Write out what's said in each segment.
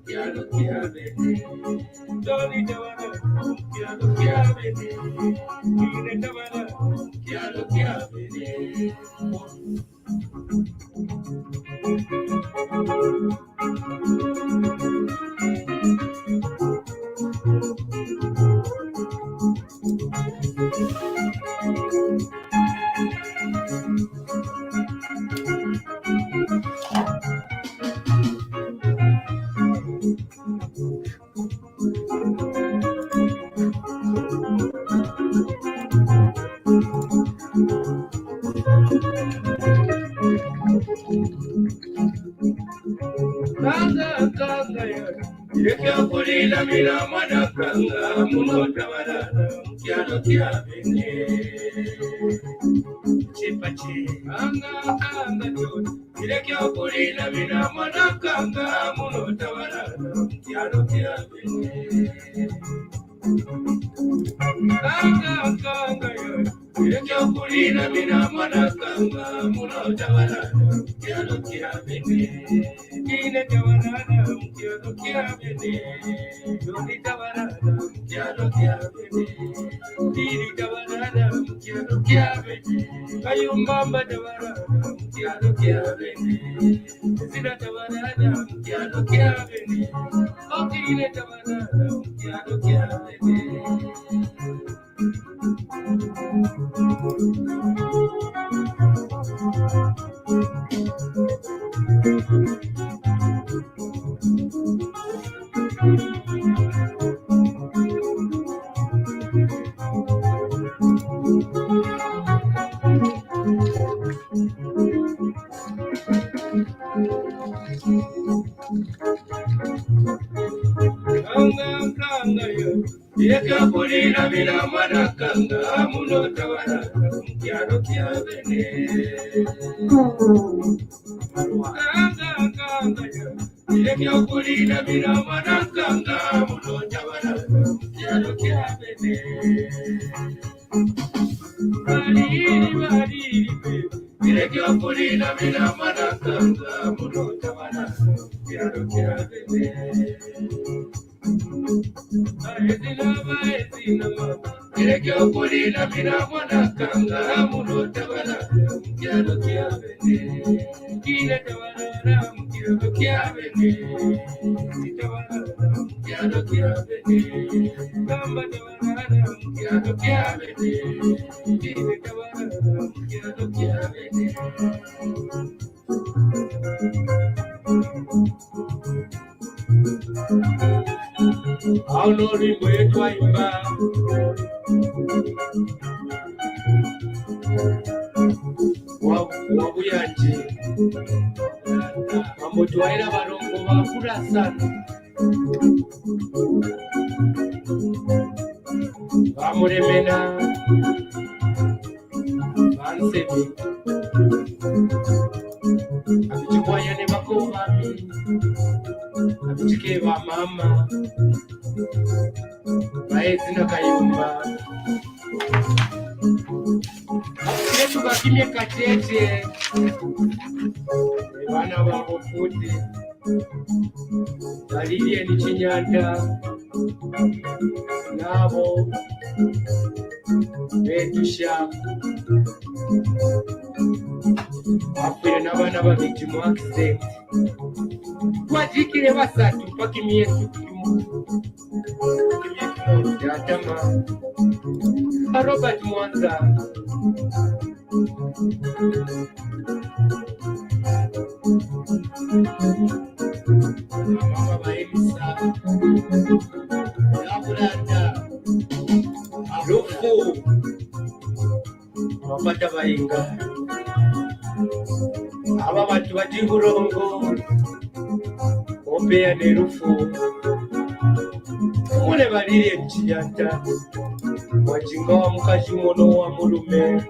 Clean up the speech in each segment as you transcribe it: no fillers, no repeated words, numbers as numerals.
Kialo kiabene, Doni Tawara, Kialo kiabene, Ine Tawara, Kialo kiabene. Yekyo kulila mina mwana kanga munota barada kialo kiabene chipachi kanga kanga jod yekyo kulila mina mwana kanga munota barada kialo kiabene kanga kanga yekyo kulila mina mwana kanga munota barada kialo kiabene kine tabarada kialo kiabene doni tabarada kialo kiabene diri tabarada kialo kiabene kayumbamba tabarada kialo kiabene zina tabarada kialo kiabene okine tabarada kialo kiabene Yeka kulila mina mwana kanga munota barada kialo kiabene kanga kanga yeka kulila mina mwana kanga munota barada kialo kiabene bariri yeka kulila mina mwana kanga munota barada kialo kiabene Yekyo kulila mina mwana kanga munota barada kialo kiabene kine tabarada kialo kiabene tabarada kialo kiabene kamba tabarada kialo kiabene kine tabarada kialo kiabene Aulori mwetwa imba wabuyanje wamutwaira barongo bakura sana bamuremena bansebe abichikwayane bakobami abichike ba mama baezina kayumba yetu bakimye katete bana babo futi balilie ni chinyanda nabo betusha apire n'abana babiri mu accident twajikire basatu mpaka imyesu yatama Robert Mwanza mama baelisa yabulanda alufu wapata bayinga aba bantu batingurongo opeya nerufu mule balire mchiyanta wajinga wa mukazi mono wa mulume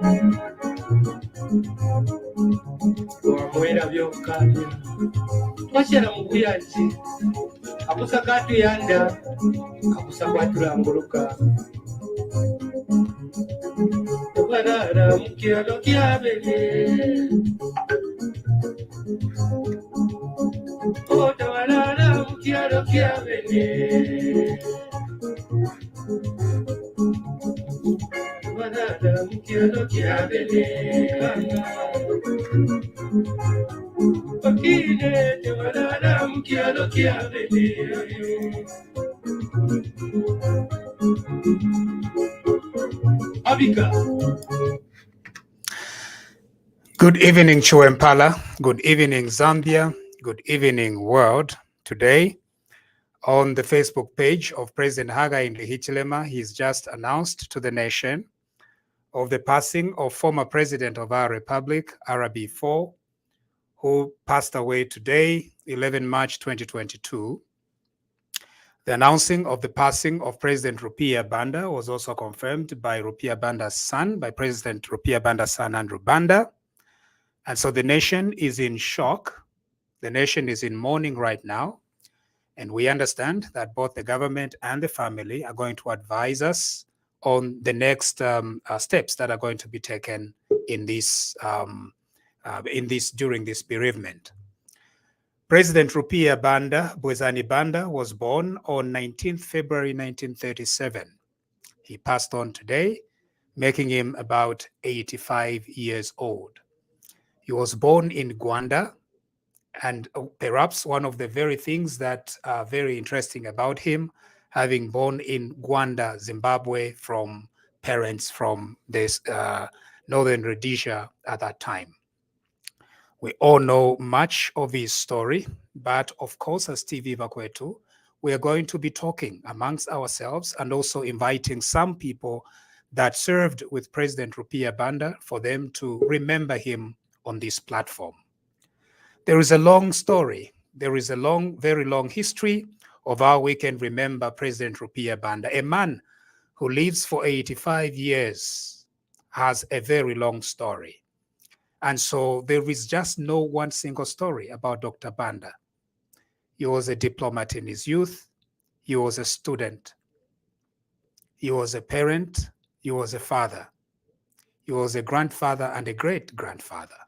wamwera byokanya twashara mukuyanji akusakatu yanda akusakwatulanguluka tukarara mukialo kiabene otawarara mukyalo kya bene banana mukyalo kya bene bakine banana mukyalo kya bene Abika. Good evening, Chuempala. Good evening, Zambia. Good evening, world. Today, on the Facebook page of President Hakainde Hichilema, he's just announced to the nation of the passing of former president of our republic, Arabi IV, who passed away today, 11 March 2022. The announcing of the passing of President Rupiah Banda was also confirmed by Rupiah Banda's son, by President Rupiah Banda's son, Andrew Banda. And so the nation is in shock. The nation is in mourning right now. And we understand that both the government and the family are going to advise us on the next steps that are going to be taken in this during this bereavement. President Rupiah Bwezani Banda was born on 19th February 1937. He passed on today, making him about 85 years old. He was born in Gwanda, and perhaps one of the very things that are very interesting about him, having born in Gwanda, Zimbabwe, from parents from this northern Rhodesia at that time. We all know much of his story, but of course, as TV Vakwetu, we are going to be talking amongst ourselves and also inviting some people that served with President Rupiah Banda for them to remember him on this platform. There is a long story. There is a very long history of how we can remember President Rupiah Banda. A man who lives for 85 years has a very long story. And so there is just no one single story about Dr. Banda. He was a diplomat in his youth. He was a student. He was a parent. He was a father. He was a grandfather and a great-grandfather.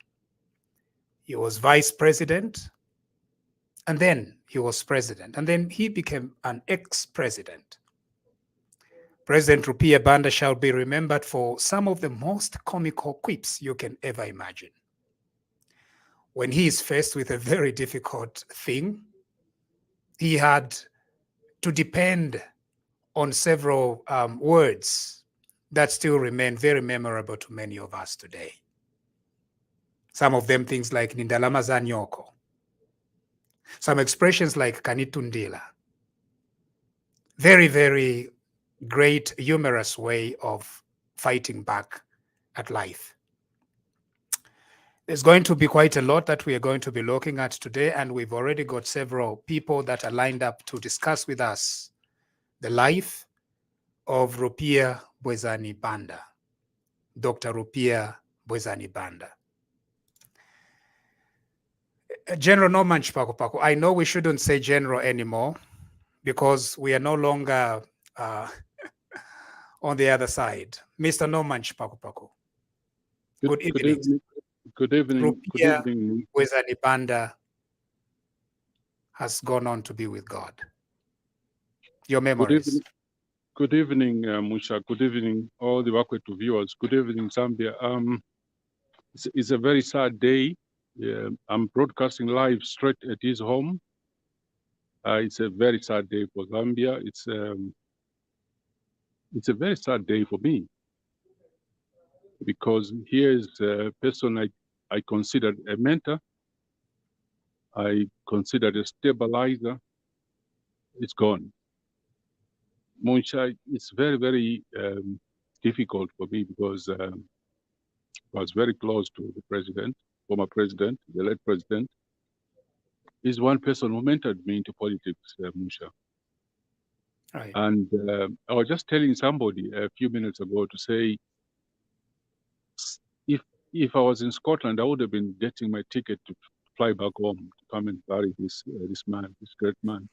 He was vice president, and then he was president, and then he became an ex-president. President Rupiah Banda shall be remembered for some of the most comical quips you can ever imagine. When he is faced with a very difficult thing, he had to depend on several words that still remain very memorable to many of us today. Some of them things like Nindalama za Nyoko. Some expressions like Kanitundila. Very, very great, humorous way of fighting back at life. There's going to be quite a lot that we are going to be looking at today, and we've already got several people that are lined up to discuss with us the life of Rupiah Bwezani Banda, Dr. Rupiah Bwezani Banda. General Norman Chipakopako, I know we shouldn't say general anymore because we are no longer on the other side. Mr. Norman Chipakopako. Good evening. Good evening. Rupiah Bwezani Banda has gone on to be with God. Your memories. Good evening, Musha. Good evening, all the Wakwetu viewers. Good evening, Zambia. It's a very sad day. I'm broadcasting live straight at his home. It's a very sad day for Zambia. It's a very sad day for me because here is a person I considered a mentor. I considered a stabilizer. It's gone. Muncha, it's very, very difficult for me because I was very close to the president, former president, the late president. He's one person who mentored me into politics, Musha. Right. And I was just telling somebody a few minutes ago to say, if I was in Scotland, I would have been getting my ticket to fly back home to come and bury this man, this great man.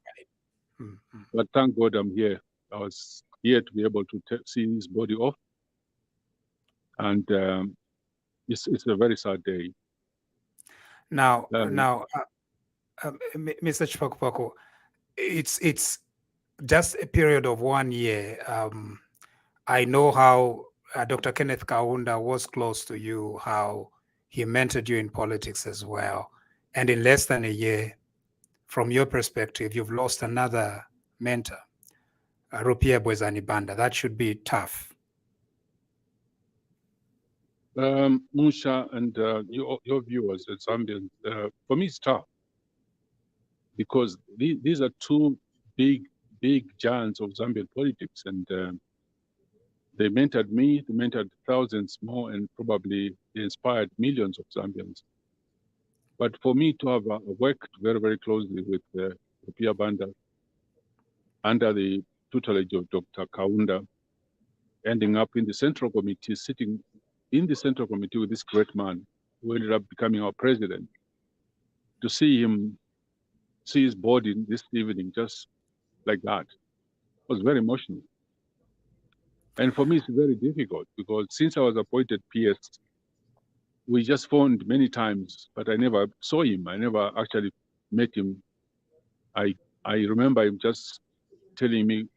Mm-hmm. But thank God I'm here. I was here to be able to see his body off. And it's a very sad day. Now, Mr. Chipakopako, it's just a period of 1 year. I know how Dr. Kenneth Kaunda was close to you, how he mentored you in politics as well. And in less than a year, from your perspective, you've lost another mentor, Rupiah Bwezani Banda. That should be tough. Musha and your viewers at Zambians, for me it's tough because these are two big giants of Zambian politics, and they mentored me, they mentored thousands more, and probably inspired millions of Zambians. But for me to have worked very closely with Rupiah Banda under the tutelage of Dr. Kaunda, ending up in the Central Committee, sitting in the Central Committee with this great man who ended up becoming our president, to see his body this evening just like that was very emotional. And for me, it's very difficult because since I was appointed PS, we just phoned many times, but I never saw him. I never actually met him. I remember him just telling me,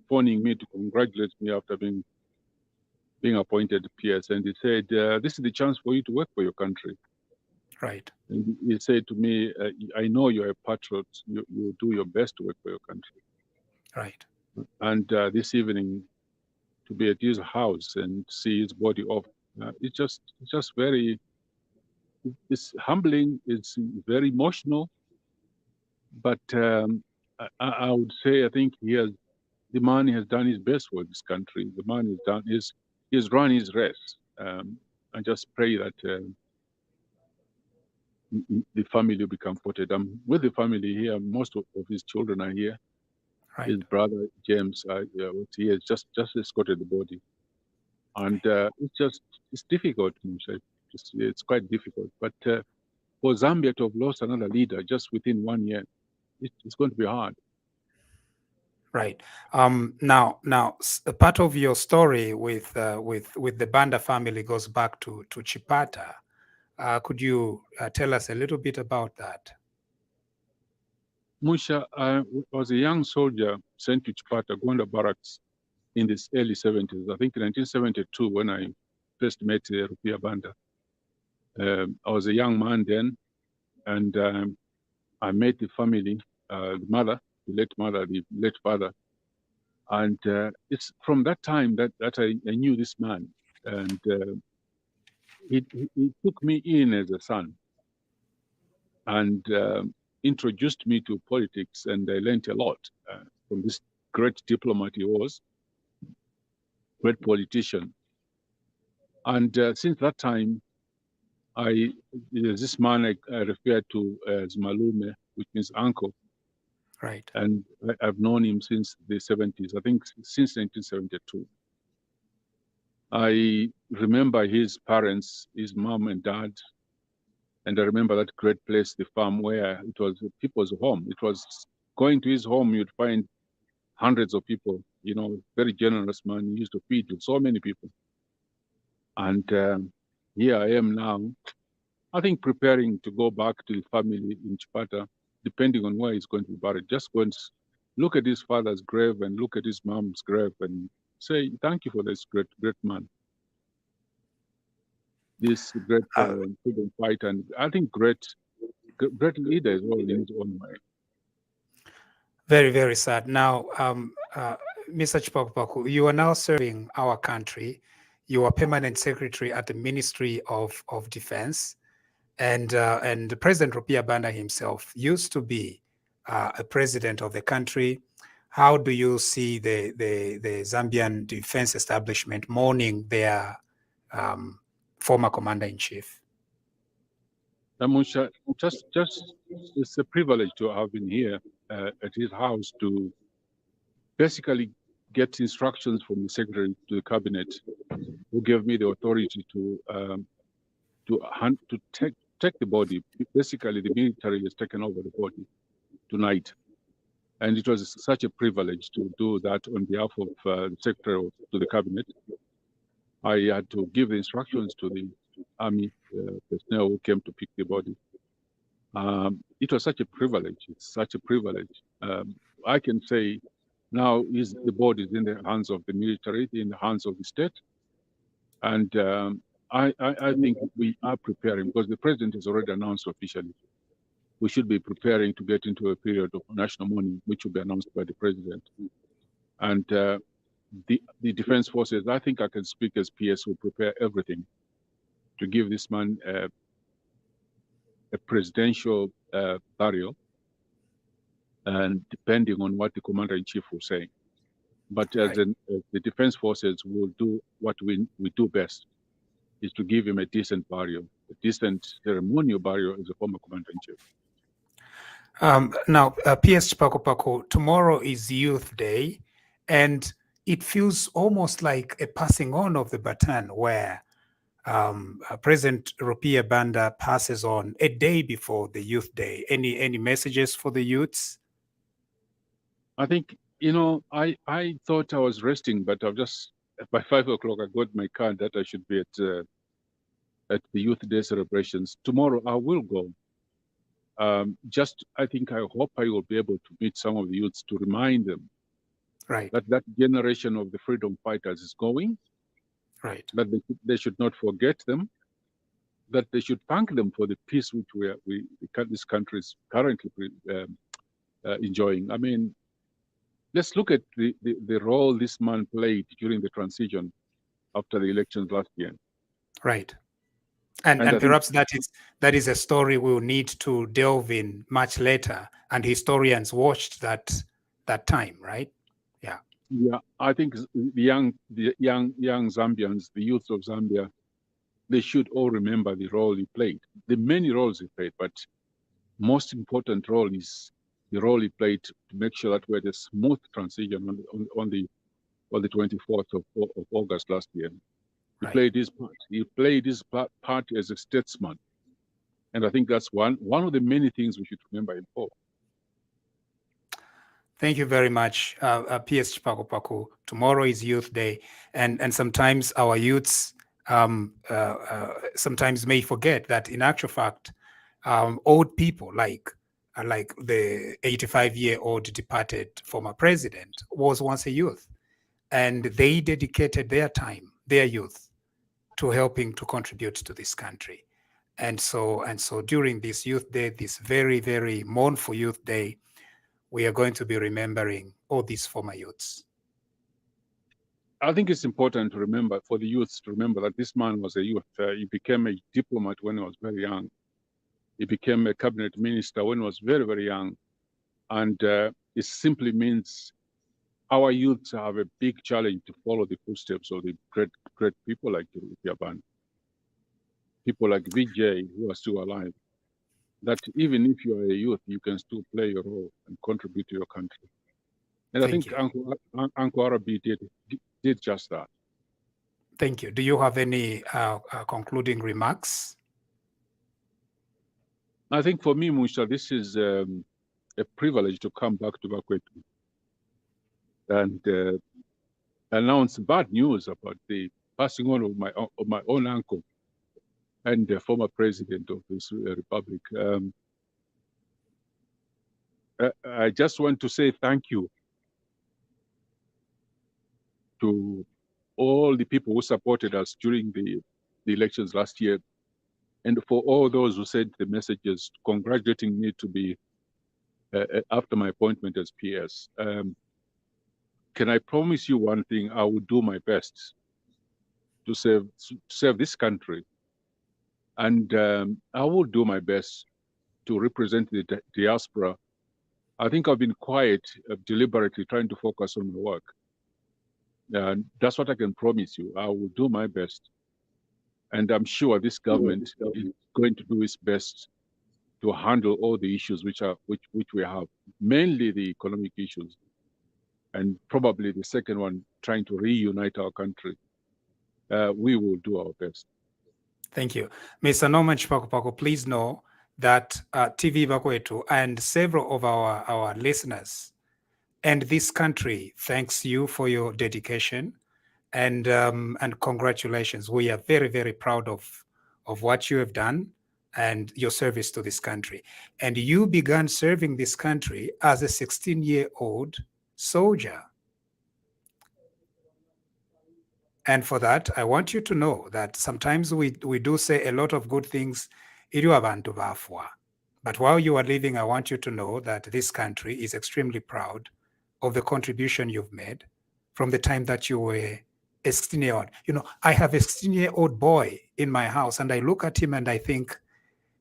phoning me to congratulate me after being appointed PS, and he said, "This is the chance for you to work for your country." Right. And he said to me, "I know you're a patriot. You do your best to work for your country." Right. And this evening, to be at his house and see his body off, it's just very, it's humbling. It's very emotional. But I would say, I think the man has done his best for this country. The man he's run his race. I just pray that the family will be comforted. I'm with the family here. Most of his children are here. Right. His brother James was here. Just escorted the body, and it's difficult. It's quite difficult. But for Zambia to have lost another leader just within 1 year, it's going to be hard. Right. Now, a part of your story with the Banda family goes back to Chipata. Could you tell us a little bit about that? Musha, I was a young soldier sent to Chipata, Gonda Barracks, in the early 70s. I think in 1972 when I first met Rupiah Banda. I was a young man then, and I met the family, the mother, the late mother, the late father. And it's from that time that I knew this man. And he took me in as a son and introduced me to politics. And I learned a lot from this great diplomat he was, great politician. And since that time, there's this man I refer to as Malume, which means uncle. Right. And I've known him since the 70s, I think since 1972. I remember his parents, his mom and dad, and I remember that great place, the farm, where it was people's home. It was going to his home, you'd find hundreds of people, very generous man. He used to feed so many people. And here I am now, I think preparing to go back to the family in Chipata, depending on where he's going to be buried. Just go and look at his father's grave and look at his mom's grave and say, thank you for this great man. This great freedom fighter, and I think great leader as well in his own way. Very, very sad. Now, Mr. Chipakupaku, you are now serving our country. You are permanent secretary at the Ministry of Defense. And President Rupiah Banda himself used to be a president of the country. How do you see the Zambian defense establishment mourning their former commander-in-chief? Musha, just it's a privilege to have been here at his house to basically get instructions from the secretary to the cabinet, who gave me the authority to take the body. Basically, the military has taken over the body tonight. And it was such a privilege to do that on behalf of the secretary to the cabinet. I had to give the instructions to the army personnel who came to pick the body. It was such a privilege. It's such a privilege. I can say now the board is in the hands of the military, in the hands of the state. And I think we are preparing, because the president has already announced officially, we should be preparing to get into a period of national mourning, which will be announced by the president. And the defense forces, I think I can speak as PS, will prepare everything to give this man a presidential burial, and depending on what the commander-in-chief will say. But as the defense forces will do what we do best, is to give him a decent burial, a decent ceremonial burial as a former commander-in-chief. Now, PS Chipako, tomorrow is Youth Day, and it feels almost like a passing on of the baton, where President Rupiah Banda passes on a day before the Youth Day. Any messages for the youths? I think, I thought I was resting, but I've just, by 5 o'clock, I got my card that I should be at the Youth Day celebrations. Tomorrow I will go. I hope I will be able to meet some of the youths to remind them that generation of the freedom fighters is going, that they should not forget them, that they should thank them for the peace which this country is currently enjoying. I mean, let's look at the role this man played during the transition after the elections last year. Right. And perhaps that is a story we'll need to delve in much later, and historians watched that time, right? Yeah. Yeah, I think the young Zambians, the youth of Zambia, they should all remember the role he played, the many roles he played, but most important role is the role he played to make sure that we had a smooth transition on the 24th of August last year. He played his part. He played his part as a statesman, and I think that's one of the many things we should remember him for. Thank you very much, PS Chipako. Tomorrow is Youth Day, and sometimes our youths sometimes may forget that, in actual fact, old people like the 85-year-old departed former president was once a youth, and they dedicated their time, their youth, to helping to contribute to this country. And so during this Youth Day, this very, very mournful Youth Day, we are going to be remembering all these former youths. I think it's important to remember, for the youths to remember, that this man was a youth. He became a diplomat when he was very young. He became a cabinet minister when he was very, very young. And it simply means our youths have a big challenge to follow the footsteps of the great people like Rupiah Banda, people like Vijay, who are still alive. That even if you are a youth, you can still play your role and contribute to your country. And I think Uncle Arabi did just that. Thank you. Do you have any concluding remarks? I think for me, Musha, this is a privilege to come back to Bakwetu and announce bad news about the passing on of my own uncle and the former president of this republic. I just want to say thank you to all the people who supported us during the elections last year, and for all those who sent the messages congratulating me to be after my appointment as PS. Can I promise you one thing? I will do my best to serve this country, and I will do my best to represent the diaspora. I think I've been quiet, deliberately trying to focus on my work. That's what I can promise you. I will do my best, and I'm sure this government is going to do its best to handle all the issues which we have, mainly the economic issues, and probably the second one, trying to reunite our country. We will do our best. Thank you. Mr. Norman Chipako, please know that TV Bakwetu and several of our listeners and this country thanks you for your dedication and congratulations. We are very, very proud of what you have done, and your service to this country. And you began serving this country as a 16-year-old soldier. And for that, I want you to know that sometimes we do say a lot of good things, but while you are living, I want you to know that this country is extremely proud of the contribution you've made from the time that you were a 16-year-old. You know, I have a 16-year-old boy in my house, and I look at him and I think,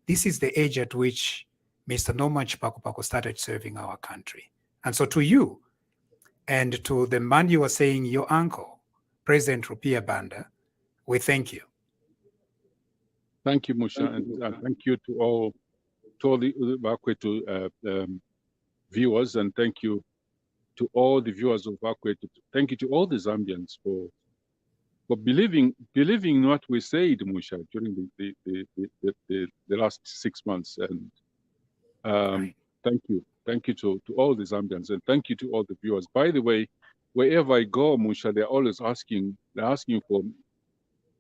this is the age at which Mr. Norman Chipakupako started serving our country. And so to you, and to the man you were saying, your uncle, President Rupiah Banda, we thank you. Thank you, Musha, and thank you to all the Bakwe viewers, and thank you to all the viewers of Bakwe. Thank you to all the Zambians for believing in what we said, Musha, during the last 6 months. And Right. thank you to all the Zambians, and thank you to all the viewers. By the way, wherever I go, Musha, they're always asking for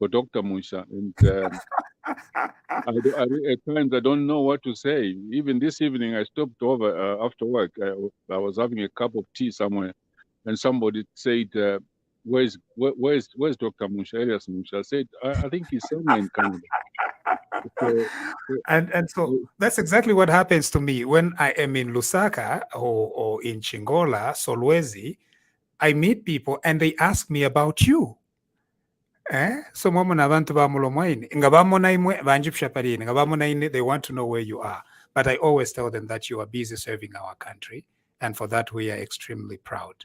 Dr. Musha, and at times I don't know what to say. Even this evening, I stopped over after work. I was having a cup of tea somewhere, and somebody said, "Where's Dr. Musha, Elias Musha?" I said, "I think he's somewhere in Canada." And so that's exactly what happens to me when I am in Lusaka or in Chingola, Solwezi. I meet people and they ask me about you. So mama nabantu ba mulomwaini nga bamona imwe banjipsha palini nga bamona ine, they want to know where you are, but I always tell them that you are busy serving our country, and for that we are extremely proud.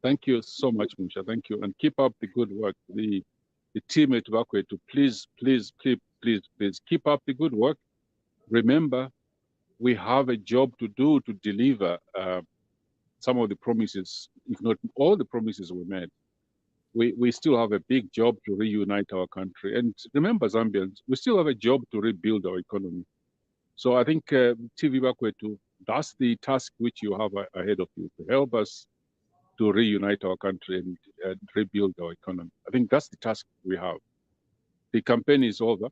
Thank you so much, Musha. Thank you, and keep up the good work. The team at Bakwe, to please keep up the good work. Remember, we have a job to do to deliver some of the promises, if not all the promises we made. We still have a big job to reunite our country. And remember, Zambians, we still have a job to rebuild our economy. So I think TV Bakwe, that's the task which you have ahead of you, to help us to reunite our country and rebuild our economy. I think that's the task we have. The campaign is over.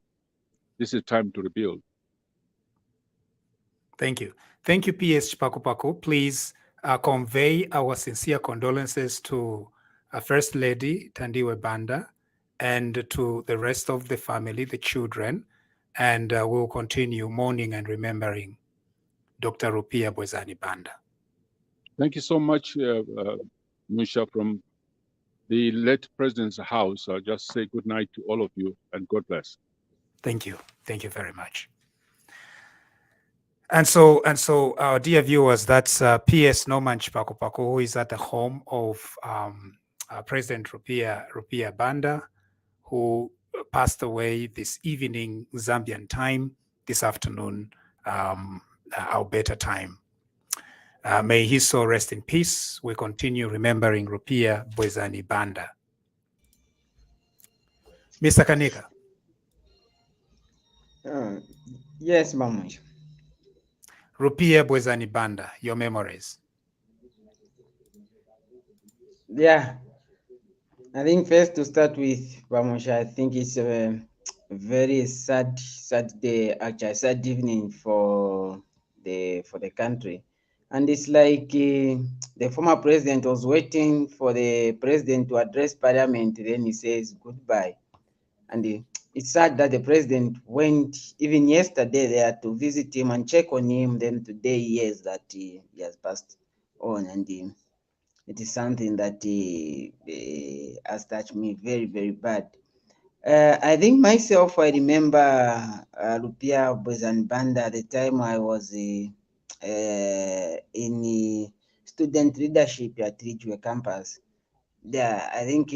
This is time to rebuild. Thank you. Thank you, PS Chipakupako. Please convey our sincere condolences to First Lady Thandiwe Banda and to the rest of the family, the children, and we'll continue mourning and remembering Dr. Rupiah Bwezani Banda. Thank you so much, Musha, from the late President's house. I'll just say good night to all of you, and God bless. Thank you. Thank you very much. And so, our dear viewers, that's PS Norman Chipakupako, who is at the home of President Rupiah Banda, who passed away this evening, Zambian time, this afternoon, Alberta time. May his soul rest in peace. We continue remembering Rupiah Bwezani Banda. Mr. Kanika. Yes, Mamuj. Rupiah Bwezani Banda, your memories. Yeah, I think first to start with, Mamuj, I think it's a very sad day, actually, sad evening for the country. And it's like the former president was waiting for the president to address parliament, then he says goodbye. And it's sad that the president went even yesterday there to visit him and check on him. Then today he hears that he has passed on, and it is something that has touched me very, very bad. I think myself, I remember Rupiah Bwezani Banda at the time I was in student leadership at Ridgeway campus. Yeah, I think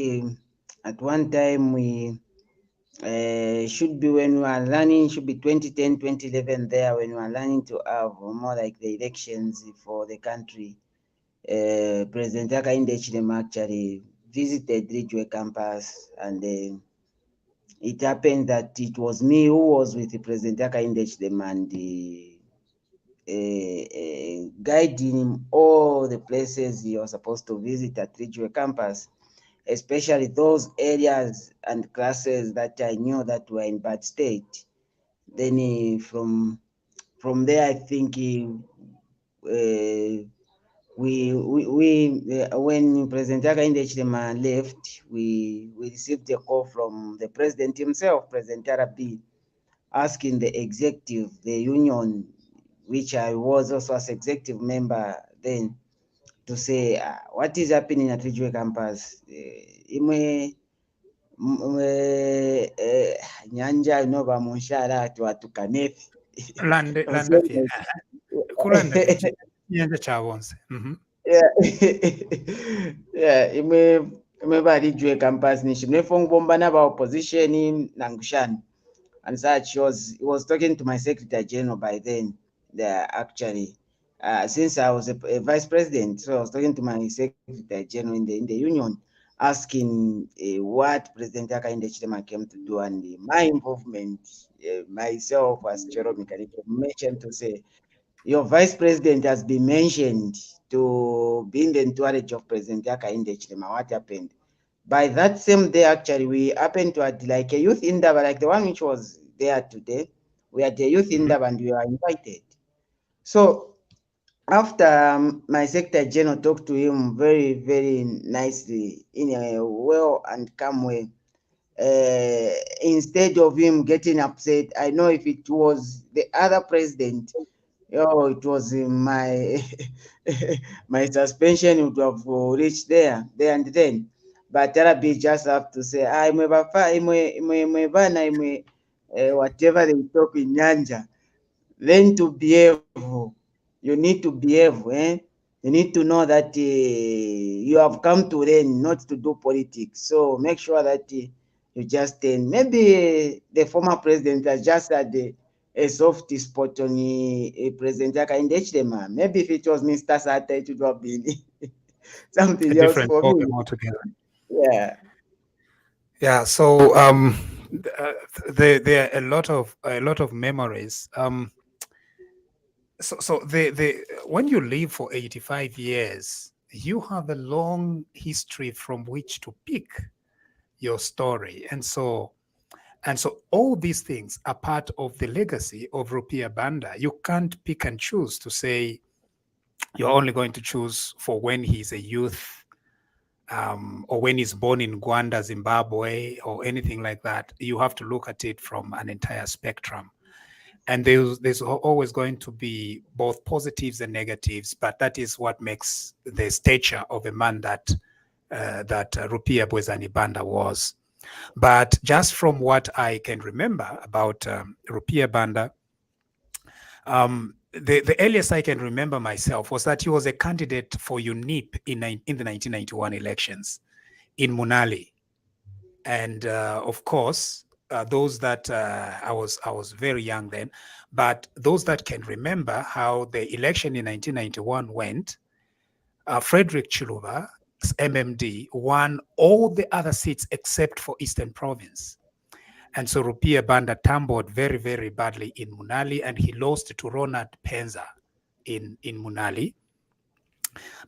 at one time we should be when we are learning, should be 2010, 2011 there, when we are learning to have more like the elections for the country. President Hakainde Hichilema actually visited Ridgeway campus, and it happened that it was me who was with the President Hakainde Hichilema and guiding him all the places he was supposed to visit at Ridgeway campus, especially those areas and classes that I knew that were in bad state. Then from there, I think when President Hakainde Hichilema left, we received a call from the president himself, President Arabi, asking the executive, the union, which I was also as executive member then, to say what is happening at Ridgeway campus. Nyanja inova munshara atuatukanefi Landa kulanda nyanja chavonse. yeah. Yeah, imwe Ridgeway campus nishi mnefongomba na ba opposition nangushani and such. He was talking to my secretary general by then. Actually, since I was a vice president, so I was talking to my secretary general in the union, asking what President Hakainde Hichilema came to do, and my involvement, myself as Jerome mentioned to say, your vice president has been mentioned to be in the entourage of President Hakainde Hichilema. What happened? By that same day, actually, we happened to have like a youth indaba, like the one which was there today. We had a youth indaba and we were invited. So after my secretary general talked to him very, very nicely in a well and calm way, instead of him getting upset, I know if it was the other president, it was my my suspension would have reached there and then. But Arabi just have to say, whatever they talk in Nyanja, learn to behave. You need to behave. You need to know that you have come to learn, not to do politics. So make sure that you just maybe the former president has just had a soft spot on President Hakainde Hichilema. Maybe if it was Mr. Sata, it would have been something A else different for me. altogether. Yeah. Yeah. So there are a lot of memories. So when you live for 85 years, you have a long history from which to pick your story, and so all these things are part of the legacy of Rupiah Banda. You can't pick and choose to say you're only going to choose for when he's a youth, or when he's born in Gwanda, Zimbabwe, or anything like that. You have to look at it from an entire spectrum. And there's always going to be both positives and negatives, but that is what makes the stature of a man that Rupiah Bwezani Banda was. But just from what I can remember about Rupiah Banda, the earliest I can remember myself was that he was a candidate for UNIP in the 1991 elections in Munali. And of course, those that I was very young then, but those that can remember how the election in 1991 went, Frederick Chiluba's MMD won all the other seats except for Eastern Province. And so Rupiah Banda tumbled very, very badly in Munali, and he lost to Ronald Penza in Munali.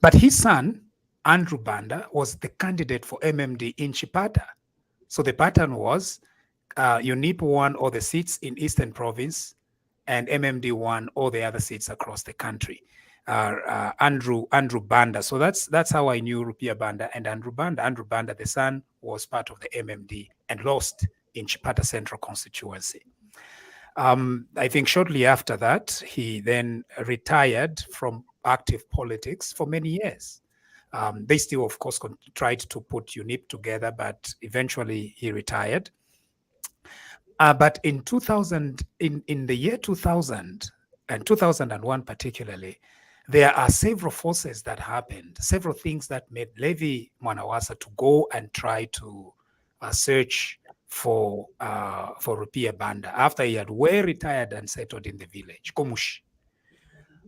But his son, Andrew Banda, was the candidate for MMD in Chipata. So the pattern was UNIP won all the seats in Eastern Province, and MMD won all the other seats across the country. Andrew Banda. So that's how I knew Rupiah Banda and Andrew Banda. Andrew Banda, the son, was part of the MMD and lost in Chipata Central constituency. I think shortly after that, he then retired from active politics for many years. They still, of course, tried to put UNIP together, but eventually he retired. But in 2000, in the year 2000 and 2001 particularly, there are several forces that happened, several things that made Levi Mwanawasa to go and try to search for Rupiah Banda after he had well retired and settled in the village, Komushi.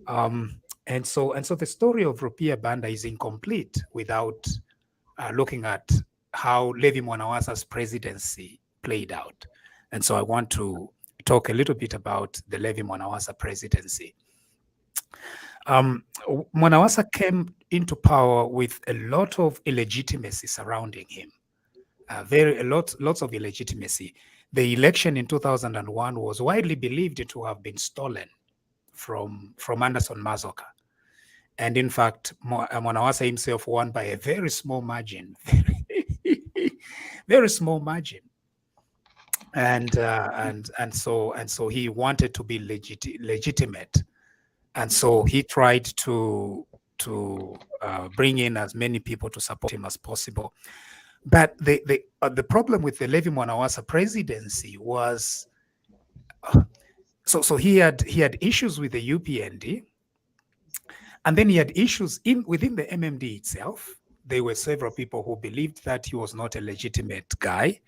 And so the story of Rupiah Banda is incomplete without looking at how Levi Mwanawasa's presidency played out. And so I want to talk a little bit about the Levi Mwanawasa presidency. Mwanawasa came into power with a lot of illegitimacy surrounding him. Lots of illegitimacy. the election in 2001 was widely believed to have been stolen from Anderson Mazoka. And in fact, Mwanawasa himself won by a very small margin, very small margin. And so he wanted to be legitimate, and so he tried to bring in as many people to support him as possible. But the problem with the Levi Mwanawasa presidency was, so he had issues with the UPND, and then he had issues within the MMD itself. There were several people who believed that he was not a legitimate guy.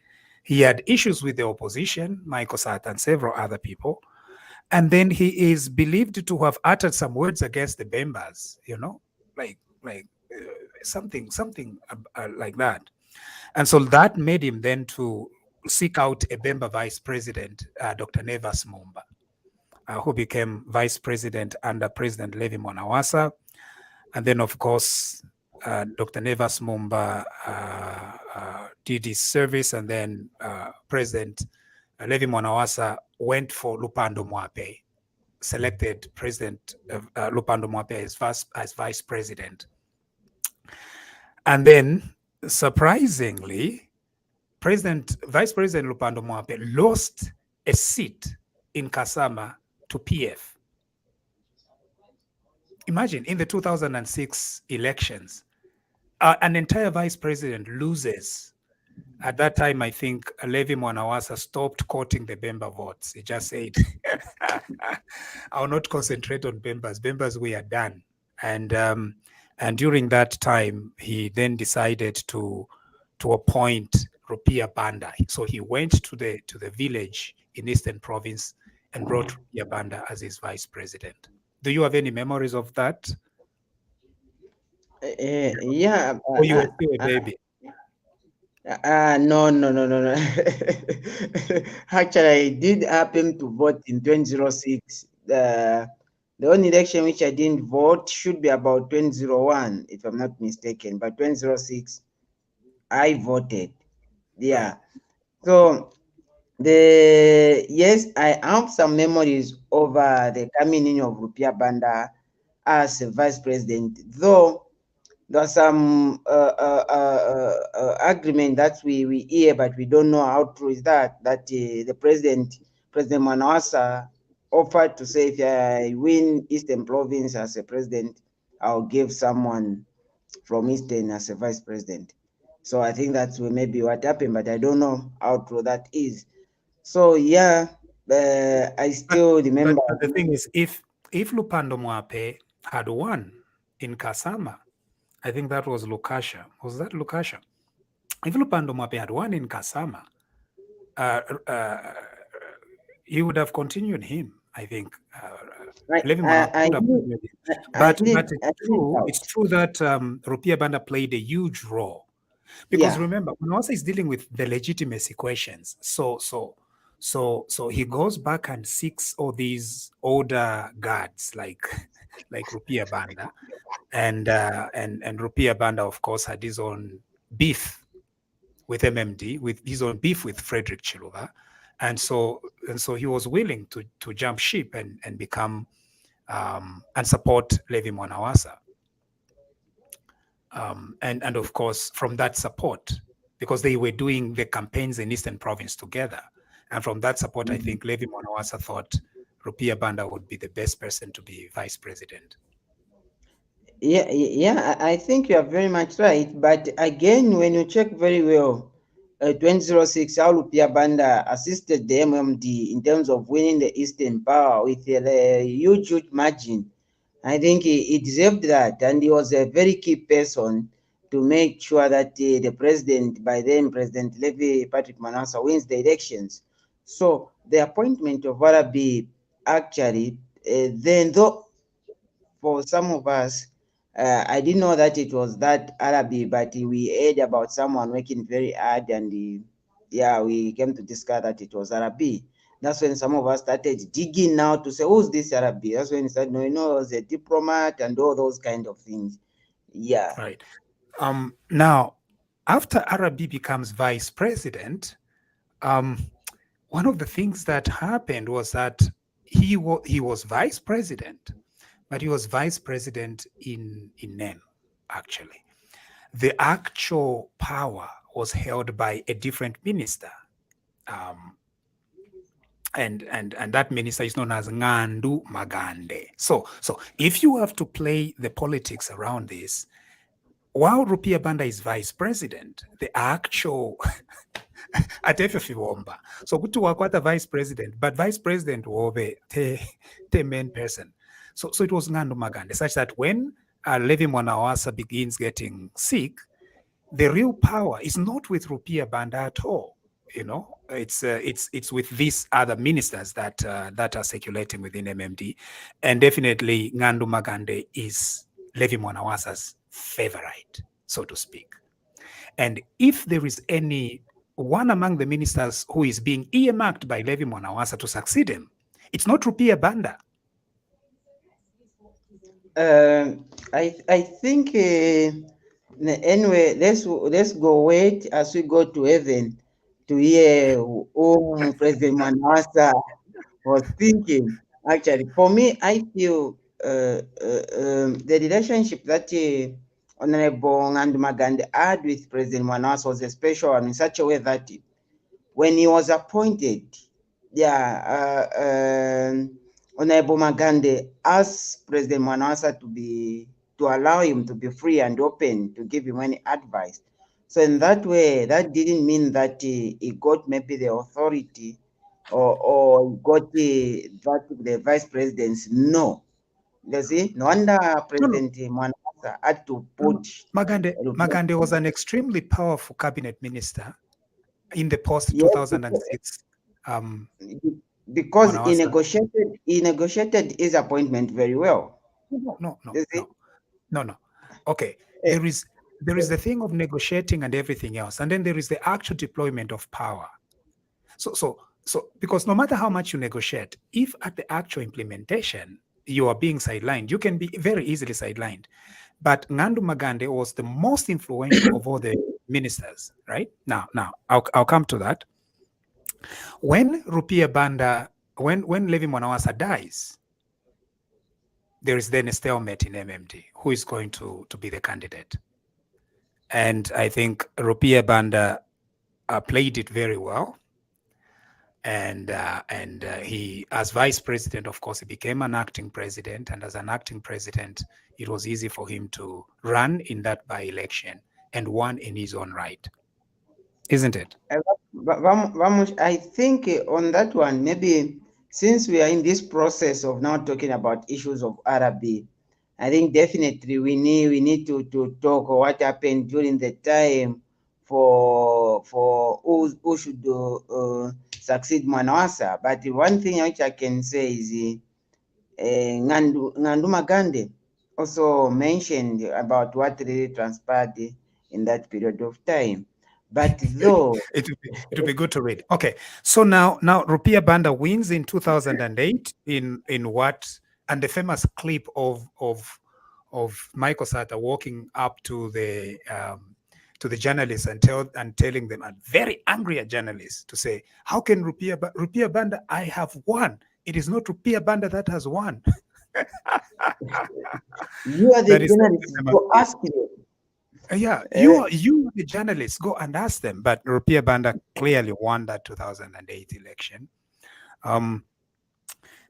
He had issues with the opposition, Michael Sata and several other people. And then he is believed to have uttered some words against the Bembas, like something like that. And so that made him then to seek out a Bemba vice president, Dr. Nevas Mumba, who became vice president under President Levi Mwanawasa. And then, of course, Dr. Nevas Mumba did his service, and then President Levi Mwanawasa went for Lupando Mwape, selected President Lupando Mwape as vice president. And then, surprisingly, Vice President Lupando Mwape lost a seat in Kasama to PF. Imagine, in the 2006 elections, an entire vice president loses. At that time, I think Levi Mwanawasa stopped quoting the Bemba votes. He just said, I will not concentrate on Bembas. Bembas, we are done. And during that time, he then decided to appoint Rupiah Banda. So he went to the village in Eastern Province and brought Rupiah Banda as his vice president. Do you have any memories of that? Yeah. Or you were still a baby? No. Actually, I did happen to vote in 2006. The only election which I didn't vote should be about 2001, if I'm not mistaken. But 2006, I voted. Yeah. So yes, I have some memories over the coming in of Rupiah Banda as a vice president, though there's some agreement that we hear, but we don't know how true is that the President Mwanawasa offered to say, if I win Eastern Province as a president, I'll give someone from Eastern as a vice president. So I think that's maybe what happened, but I don't know how true that is. So yeah, I still remember. But the thing is, if Lupando Mwape had won in Kasama, I think that was Lukasha. Was that Lukasha? If Lupando Mwape had won in Kasama, he would have continued him, I think. But it's true that Rupiah Banda played a huge role. Because remember, Mwanawasa is dealing with the legitimacy questions. So he goes back and seeks all these older guards like Rupiah Banda, and Rupiah Banda, of course, had his own beef with MMD, with his own beef with Frederick Chiluba, and so he was willing to jump ship and become and support Levi Mwanawasa. And of course, from that support, because they were doing the campaigns in Eastern Province together, and from that support, I think Levi Mwanawasa thought Rupiah Banda would be the best person to be vice president. Yeah, I think you are very much right. But again, when you check very well, 2006, how Rupiah Banda assisted the MMD in terms of winning the Eastern Power with a huge margin. I think he deserved that, and he was a very key person to make sure that the president, by then President Levi Patrick Mwanawasa, wins the elections. So the appointment of Arabi actually, then though for some of us, I didn't know that it was that Arabi, but we heard about someone working very hard, and we came to discover that it was Arabi. That's when some of us started digging now to say, who's this Arabi? That's when we started knowing, it was a diplomat and all those kind of things. Yeah. Right. Now, after Arabi becomes vice president, one of the things that happened was that he was vice president, but he was vice president in name, actually. The actual power was held by a different minister. And that minister is known as Ngandu Magande. So if you have to play the politics around this, while Rupiah Banda is vice president, the actual Atefefiwomba. So kutu wakwata vice president, but vice president wobe the main person. So it was Ngandu Magande, such that when Levi Mwanawasa begins getting sick, the real power is not with Rupiah Banda at all. You know, it's with these other ministers that are circulating within MMD, and definitely Ngandu Magande is Levi Mwanawasa's favorite, so to speak. And if there is any one among the ministers who is being earmarked by Levi Mwanawasa to succeed him, it's not Rupiah Banda. I think anyway, let's go wait as we go to heaven to hear whom President Mwanawasa was thinking. Actually, for me, I feel the relationship that Honorable Ngandu Magande had with President Mwanawasa was a special one in such a way that when he was appointed, Honorable Magande asked President Mwanawasa to allow him to be free and open to give him any advice. So in that way, that didn't mean that he got maybe the authority or got the vice presidency. No. You see, no wonder President Mwanawasa had to put Magande was an extremely powerful cabinet minister in the post 2006. Because he negotiated his appointment very well. No. Okay, there is the thing of negotiating and everything else, and then there is the actual deployment of power. So because no matter how much you negotiate, if at the actual implementation you are being sidelined, you can be very easily sidelined. But Ngandu Magande was the most influential of all the ministers, right? Now I'll come to that. When Rupiah Banda, when Levi Mwanawasa dies, there is then a stalemate in MMD. Who is going to be the candidate? And I think Rupiah Banda played it very well. And he, as vice president, of course, he became an acting president. And as an acting president, it was easy for him to run in that by-election and won in his own right. Isn't it? I think on that one, maybe since we are in this process of now talking about issues of RB, I think definitely we need to talk what happened during the time for who should succeed Mwanawasa. But one thing which I can say is Ngandu Magande also mentioned about what really transpired in that period of time. But though it will be good to read. Okay, so now Rupiah Banda wins in 2008 in what, and the famous clip of Michael Sata walking up to the journalists and telling them, and very angry at journalists, to say, how can Rupiah Banda, I have won. It is not Rupiah Banda that has won. You are the journalists, go ask them. Yeah, you are the journalists, go and ask them. But Rupiah Banda clearly won that 2008 election.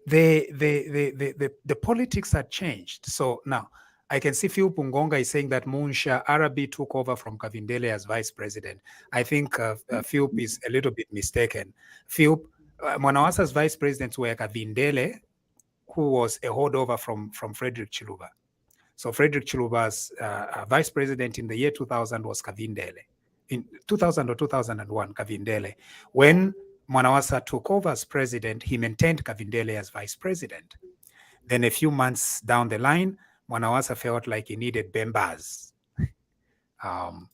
The politics had changed. So now I can see Phil Pungonga is saying that Munsha Arabi took over from Kavindele as vice president. I think Phil is a little bit mistaken. Phil, Mwanawasa's vice presidents were Kavindele, who was a holdover from Frederick Chiluba. So Frederick Chiluba's vice president in the year 2000 was Kavindele. In 2000 or 2001, Kavindele. When Mwanawasa took over as president, he maintained Kavindele as vice president. Then a few months down the line, Mwanawasa felt like he needed Bembas. And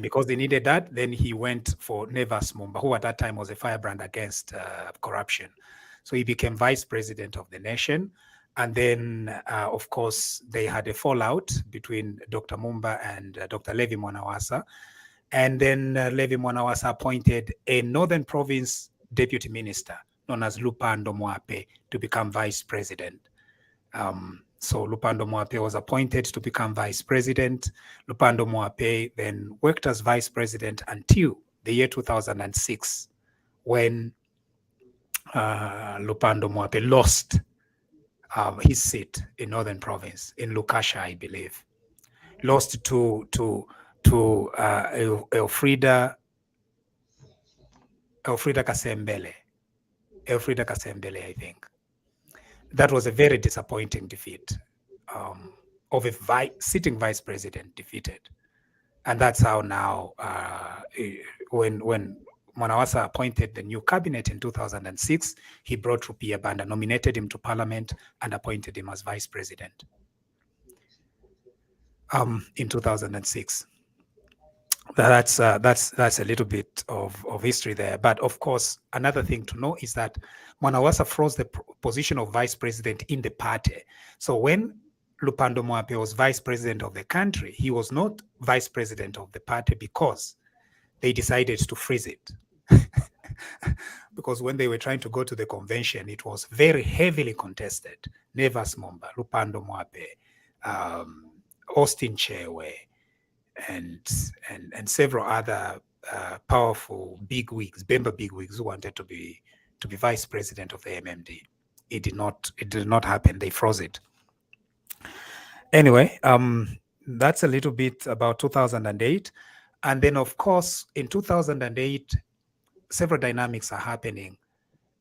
because he needed that, then he went for Nevas Mumba, who at that time was a firebrand against corruption. So he became vice president of the nation. And then, of course, they had a fallout between Dr. Mumba and Dr. Levi Mwanawasa. And then Levi Mwanawasa appointed a Northern Province deputy minister known as Lupando Mwape to become vice president. So Lupando Mwape was appointed to become vice president. Lupando Mwape then worked as vice president until the year 2006, when Lupando Mwape lost his seat in Northern Province, in Lukasha, I believe. Lost to Elfrida Kasembele. Elfrida Kasembele, I think. That was a very disappointing defeat of a sitting vice president defeated. And that's how now, when Mwanawasa appointed the new cabinet in 2006, he brought Rupiah Banda, nominated him to parliament, and appointed him as vice president in 2006. That's a little bit of history there. But of course, another thing to know is that Mwanawasa froze the position of vice president in the party. So when Lupando Mwape was vice president of the country, he was not vice president of the party because they decided to freeze it. Because when they were trying to go to the convention, it was very heavily contested. Nevas Momba, Lupando Mwape, Austin Chewe, and several other powerful bigwigs, Bemba bigwigs, who wanted to be vice president of the MMD. It did not happen. They froze it. Anyway, that's a little bit about 2008. And then, of course, in 2008, several dynamics are happening.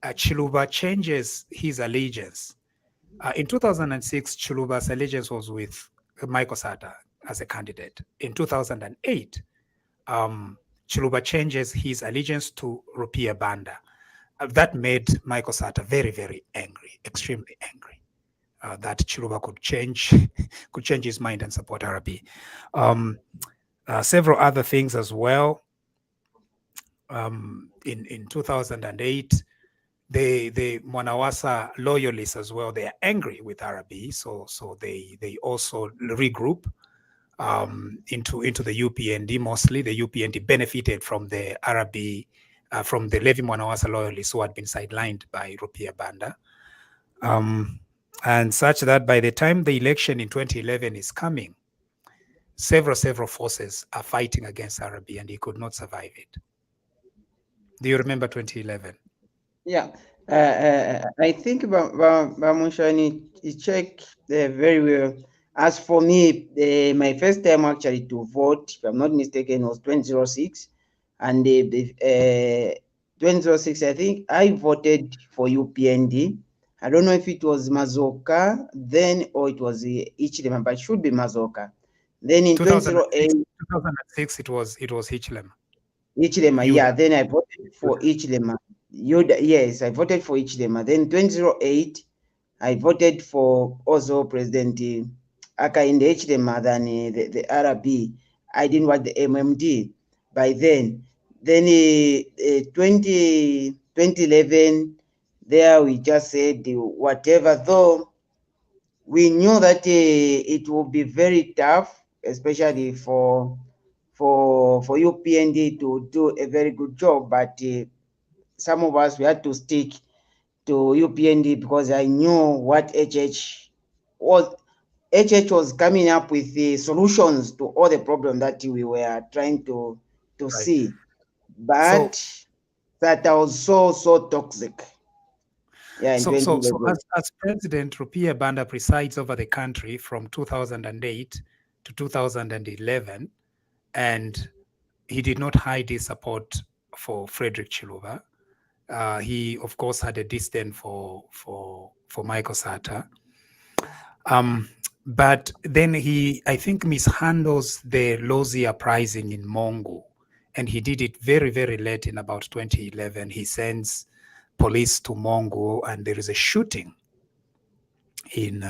Chiluba changes his allegiance. In 2006, Chiluba's allegiance was with Michael Sata as a candidate. In 2008, Chiluba changes his allegiance to Rupiah Banda. That made Michael Sata very, very angry, extremely angry. That Chiluba could change his mind and support RB. Several other things as well. In 2008, the Mwanawasa loyalists as well, they are angry with RB, so they also regroup into the UPND. Mostly the UPND benefited from the RB, from the Levi Mwanawasa loyalists who had been sidelined by Rupiah Banda. And such that by the time the election in 2011 is coming, several forces are fighting against RB, and he could not survive it. Do you remember 2011? Yeah, I think Bamushani check very well. As for me, my first time actually to vote, if I'm not mistaken, was 2006, and 2006, I think I voted for UPND. I don't know if it was Mazoka then or it was Hichilema, but it should be Mazoka. Then in 2006, it was Hichilema. Hichilema, yeah. Then I voted for Hichilema. Yes, I voted for Hichilema. Then 2008, I voted for also President Hakainde Hichilema than the RB. I didn't want the MMD by then. Then 2011, there we just said whatever, though we knew that it would be very tough, especially for UPND to do a very good job, but some of us, we had to stick to UPND because I knew what HH was. HH was coming up with the solutions to all the problems that we were trying to see, but that was so toxic. Yeah. So as President, Rupiah Banda presides over the country from 2008 to 2011, and he did not hide his support for Frederick Chiluba. He, of course, had a disdain for Michael Sata. But then he, I think, mishandles the Lozi uprising in Mongu, and he did it very, very late in about 2011. He sends police to Mongu, and there is a shooting in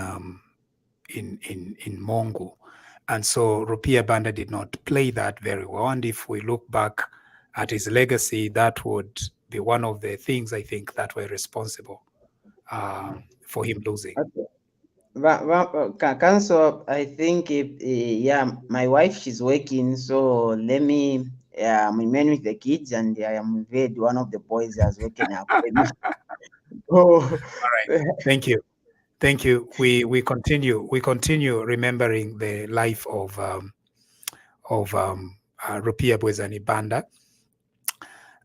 Mongu. And so Rupiah Banda did not play that very well. And if we look back at his legacy, that would be one of the things, I think, that were responsible for him losing. Okay. Council, I think, yeah, my wife, she's working, so let me I'm in with the kids, and I am with one of the boys has woken up. Oh, Thank you. Thank you. We continue remembering the life of Rupiah Bwezani Banda.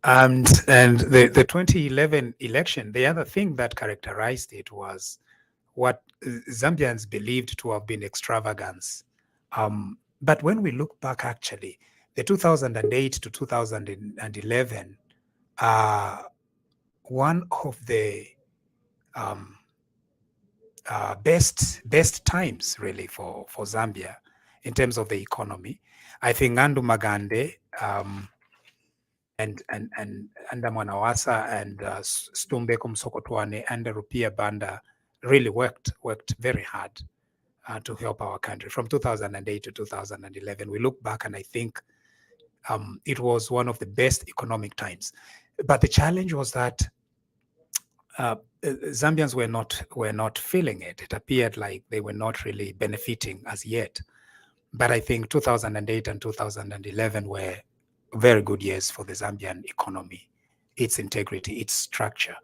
And the 2011 election, the other thing that characterized it was what Zambians believed to have been extravagance. But when we look back, actually, the 2008 to 2011 are one of the best times really for Zambia in terms of the economy. I think Ngandu Magande and Mwanawasa and Stumbeko Msokotwane and the Rupiah Banda really worked very hard to help our country from 2008 to 2011. We look back and I think it was one of the best economic times. But the challenge was that Zambians were not feeling it. It appeared like they were not really benefiting as yet. But I think 2008 and 2011 were very good years for the Zambian economy, its integrity, its structure.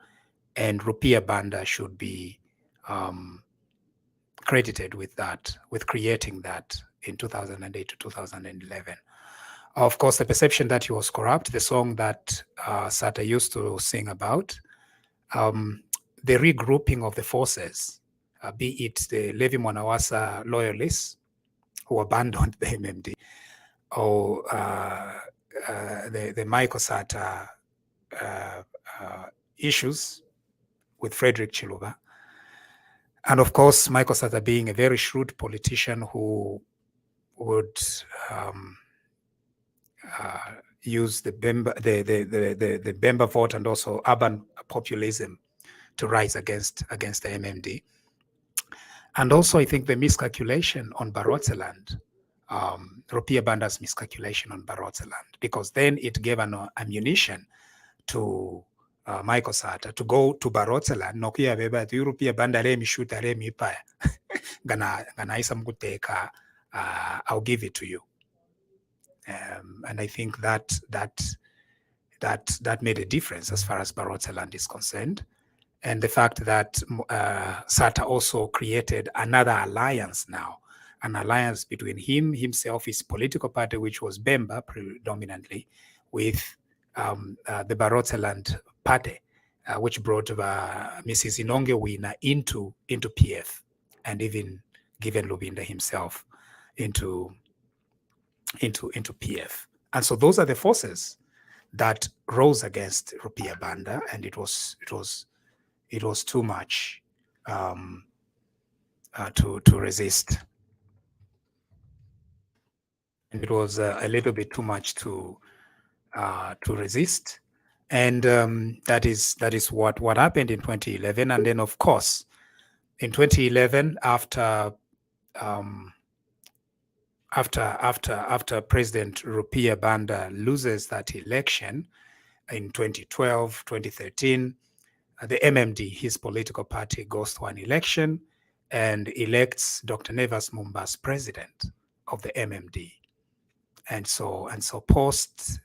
And Rupiah Banda should be credited with that, with creating that in 2008 to 2011. Of course, the perception that he was corrupt, the song that Sata used to sing about, the regrouping of the forces, be it the Levi Mwanawasa loyalists who abandoned the MMD, or the Michael Sata issues with Frederick Chiluba. And of course, Michael Sata being a very shrewd politician who would use the Bemba vote and also urban populism to rise against the MMD. And also, I think the miscalculation on Barotseland, Rupiah Banda's miscalculation on Barotseland, because then it gave an ammunition to Michael Sata to go to Barotseland. Nokia beba to Rupiah Banda le mi shoota le mi paya. Gana isa mkuteka. I'll give it to you. And I think that made a difference as far as Barotseland is concerned. And the fact that Sata also created another alliance now, an alliance between himself, his political party, which was Bemba predominantly, with the Barotseland party, which brought Mrs. Inonge Wina into PF, and even given Lubinda himself into PF. And so those are the forces that rose against Rupiah Banda, and it was too much to resist. And it was a little bit too much to resist. And that is what happened in 2011. And then, of course, in 2011, after President Rupiah Banda loses that election in 2012, 2013, the MMD, his political party, goes to an election and elects Dr. Nevas Mumba as president of the MMD. And so post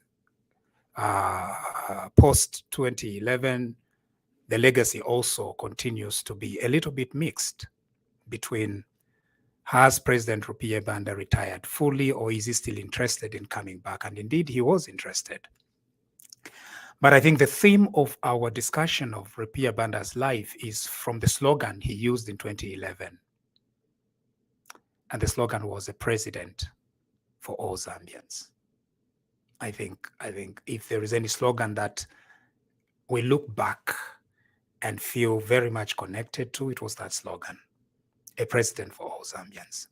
2011, the legacy also continues to be a little bit mixed between, has President Rupiah Banda retired fully, or is he still interested in coming back? And indeed, he was interested. But I think the theme of our discussion of Rupiah Banda's life is from the slogan he used in 2011. And the slogan was "A president for all Zambians." I think if there is any slogan that we look back and feel very much connected to, it was that slogan, "A president for all Zambians."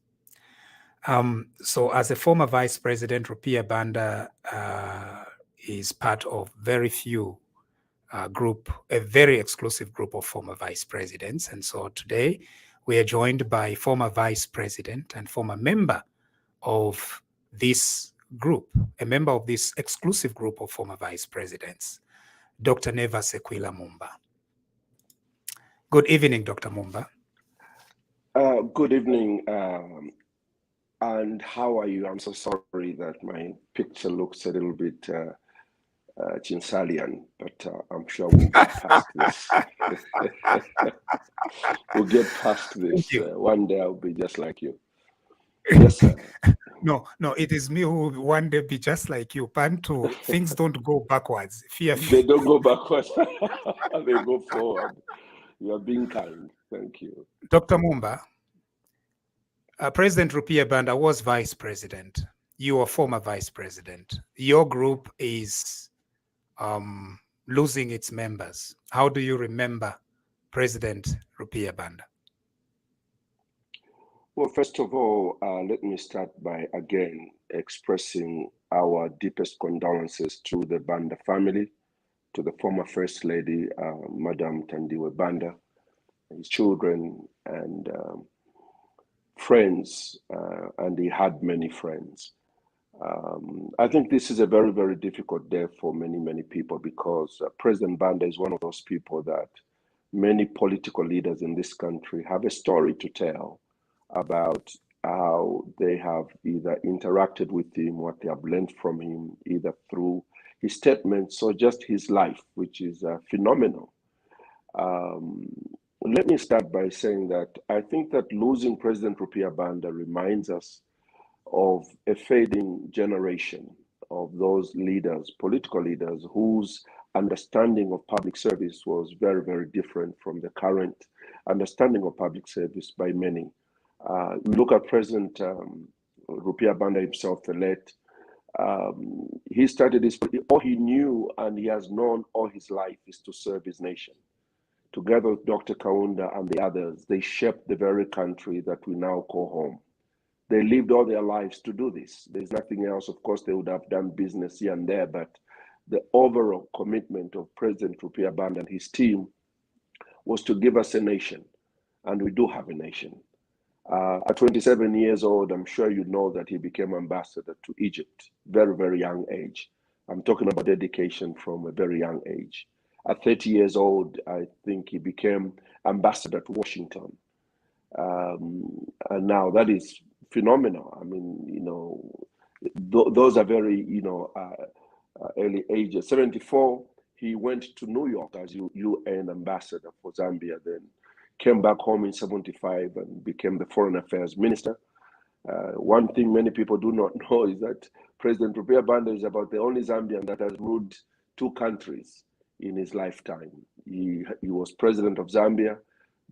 So as a former vice president, Rupiah Banda is part of very few group, a very exclusive group of former vice presidents. And so today we are joined by former vice president and former member of this group, a member of this exclusive group of former vice presidents, Dr. Nevas Mumba. Good evening, Dr. Mumba. Good evening, And how are you? I'm so sorry that my picture looks a little bit Chinsalian, but I'm sure we'll get past this. We'll get past Thank this. you. One day I'll be just like you. Yes, sir. No, it is me who will one day be just like you. Panto, things don't go backwards. Fear. They don't go backwards, they go forward. You are being kind. Thank you. Dr. Mumba, President Rupiah Banda was vice president. You are former vice president. Your group is losing its members. How do you remember President Rupiah Banda? Well, first of all, let me start by again expressing our deepest condolences to the Banda family, to the former First Lady, Madam Tandiwe Banda, his children and friends, and he had many friends. I think this is a very, very difficult day for many, many people because President Banda is one of those people that many political leaders in this country have a story to tell about how they have either interacted with him, what they have learned from him, either through his statements or just his life, which is phenomenal. Let me start by saying that I think that losing President Rupiah Banda reminds us of a fading generation of those leaders, political leaders, whose understanding of public service was very, very different from the current understanding of public service by many. Look at President Rupiah Banda himself, the late. He started his, all he knew and he has known all his life is to serve his nation. Together with Dr. Kaunda and the others, they shaped the very country that we now call home. They lived all their lives to do this. There's nothing else. Of course, they would have done business here and there, but the overall commitment of President Rupiah Banda and his team was to give us a nation, and we do have a nation. At 27 years old, I'm sure you know that he became ambassador to Egypt, very, very young age. I'm talking about dedication from a very young age. At 30 years old, I think he became ambassador to Washington. And now that is phenomenal. I mean, you know, those are very, you know, early ages. 74, he went to New York as UN ambassador for Zambia, then came back home in 75 and became the foreign affairs minister. One thing many people do not know is that President Rupiah Banda is about the only Zambian that has ruled two countries in his lifetime. He was president of Zambia,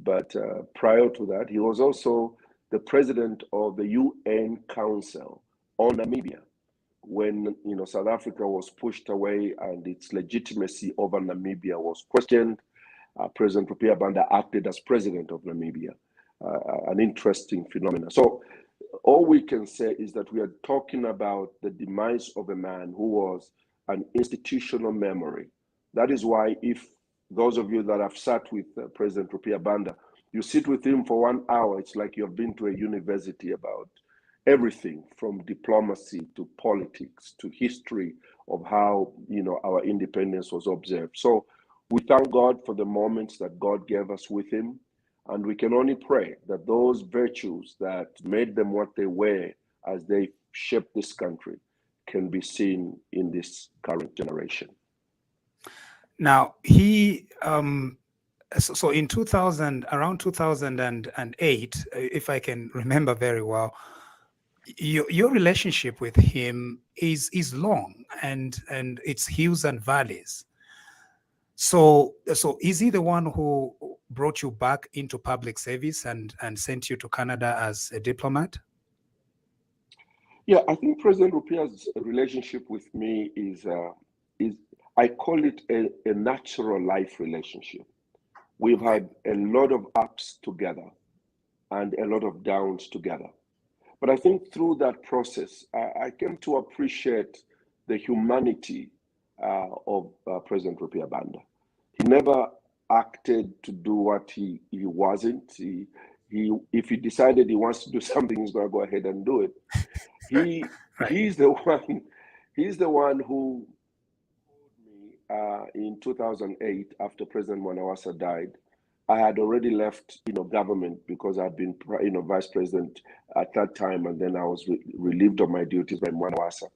but prior to that, he was also the president of the UN Council on Namibia when, you know, South Africa was pushed away and its legitimacy over Namibia was questioned. President Rupiah Banda acted as president of Namibia, an interesting phenomenon. So all we can say is that we are talking about the demise of a man who was an institutional memory. That is why if those of you that have sat with President Rupiah Banda, you sit with him for 1 hour, it's like you've been to a university about everything from diplomacy to politics to history of how, you know, our independence was observed. So we thank God for the moments that God gave us with him, and we can only pray that those virtues that made them what they were as they shaped this country can be seen in this current generation. Now, he, so in 2000, around 2008, if I can remember very well, your relationship with him is long and it's hills and valleys. So is he the one who brought you back into public service and sent you to Canada as a diplomat? Yeah, I think President Rupiah's relationship with me is I call it a natural life relationship. We've had a lot of ups together and a lot of downs together. But I think through that process, I came to appreciate the humanity of President Rupiah Banda. He never acted to do what he wasn't. He if he decided he wants to do something, he's going to go ahead and do it. He's the one who told me in 2008, after President Mwanawasa died, I had already left, government because I'd been, vice president at that time, and then I was relieved of my duties by Mwanawasa.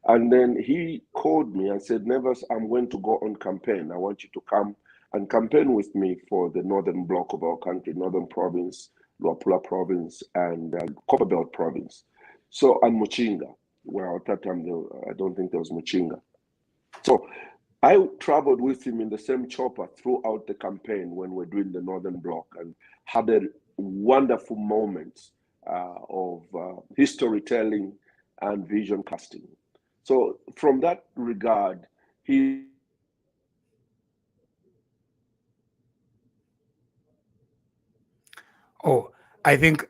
And then he called me and said, Nevers, I'm going to go on campaign. I want you to come and campaign with me for the northern block of our country, Northern Province, Luapula Province, and Copperbelt Province. So, and Muchinga. Well, at that time, I don't think there was Muchinga. So I traveled with him in the same chopper throughout the campaign when we're doing the Northern Bloc, and had a wonderful moments of history telling and vision casting. So from that regard, he I think.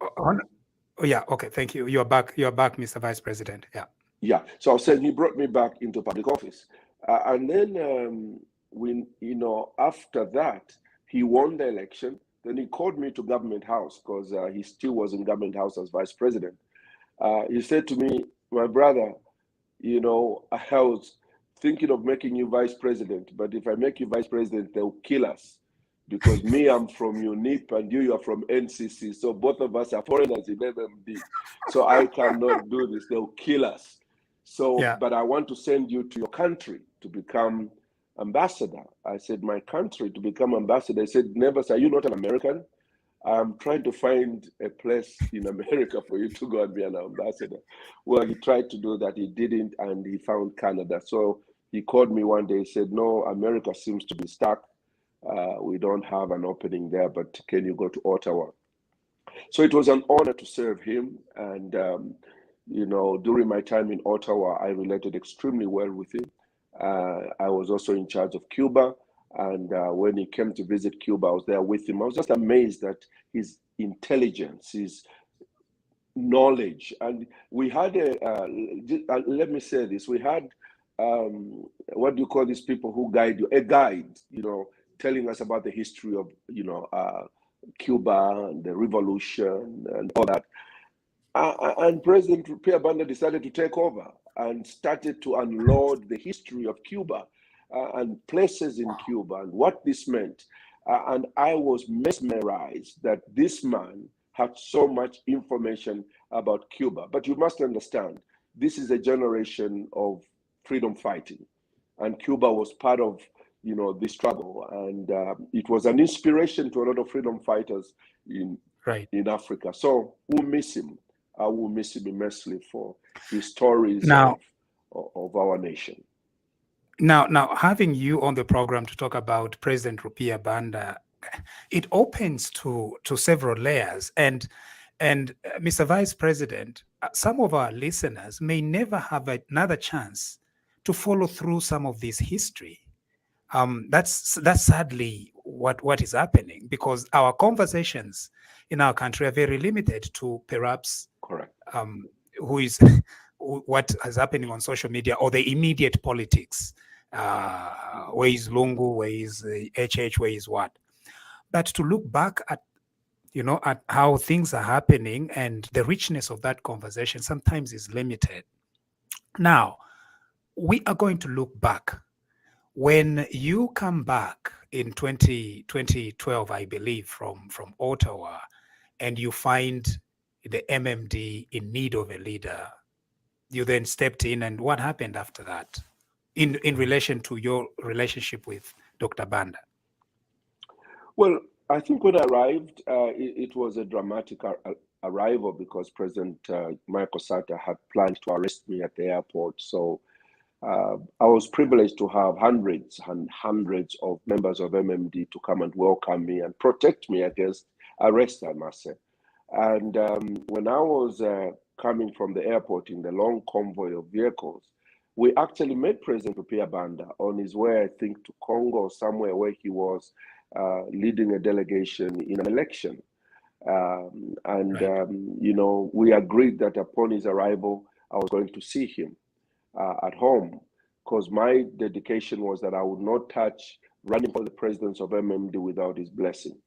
Oh, yeah. Okay. Thank you. You're back, Mr. Vice President. Yeah. Yeah. So I was saying he brought me back into public office. And then when, after that, he won the election. Then he called me to Government House because he still was in Government House as vice president. He said to me, my brother, I was thinking of making you vice president, but if I make you vice president, they'll kill us. Because me, I'm from UNIP and you are from NCC. So both of us are foreigners in MMD. So I cannot do this. They'll kill us. So, yeah. But I want to send you to your country to become ambassador. I said, my country to become ambassador. I said, Nevers, are you not an American? I'm trying to find a place in America for you to go and be an ambassador. Well, he tried to do that. He didn't, and he found Canada. So he called me one day. He said, no, America seems to be stuck. We don't have an opening there, but can you go to Ottawa? So it was an honor to serve him. And, during my time in Ottawa, I related extremely well with him. I was also in charge of Cuba. And when he came to visit Cuba, I was there with him. I was just amazed at his intelligence, his knowledge. And we had let me say this, we had, what do you call these people who guide you? A guide, telling us about the history of, Cuba and the revolution and all that. And President Rupiah Banda decided to take over and started to unload the history of Cuba and places in Cuba and what this meant. And I was mesmerized that this man had so much information about Cuba. But you must understand, this is a generation of freedom fighting. And Cuba was part of this struggle, and it was an inspiration to a lot of freedom fighters in Africa. So we'll miss him. I will miss him immensely for his stories of our nation. Now, having you on the program to talk about President Rupiah Banda, it opens to several layers. And Mr. Vice President, some of our listeners may never have another chance to follow through some of this history. That's sadly what is happening, because our conversations in our country are very limited to perhaps what is happening on social media or the immediate politics. Where is Lungu? Where is HH? Where is what? But to look back at at how things are happening, and the richness of that conversation sometimes is limited. Now, we are going to look back. When you come back in 2012, I believe, from Ottawa, and you find the MMD in need of a leader, you then stepped in, and what happened after that in relation to your relationship with Dr. Banda? Well, I think when I arrived, it was a dramatic arrival because President Michael Sata had planned to arrest me at the airport. So I was privileged to have hundreds and hundreds of members of MMD to come and welcome me and protect me against arrest, I must say. And when I was coming from the airport in the long convoy of vehicles, we actually met President Rupiah Banda on his way, I think, to Congo or somewhere where he was leading a delegation in an election. We agreed that upon his arrival, I was going to see him at home, because my dedication was that I would not touch running for the presidents of MMD without his blessing.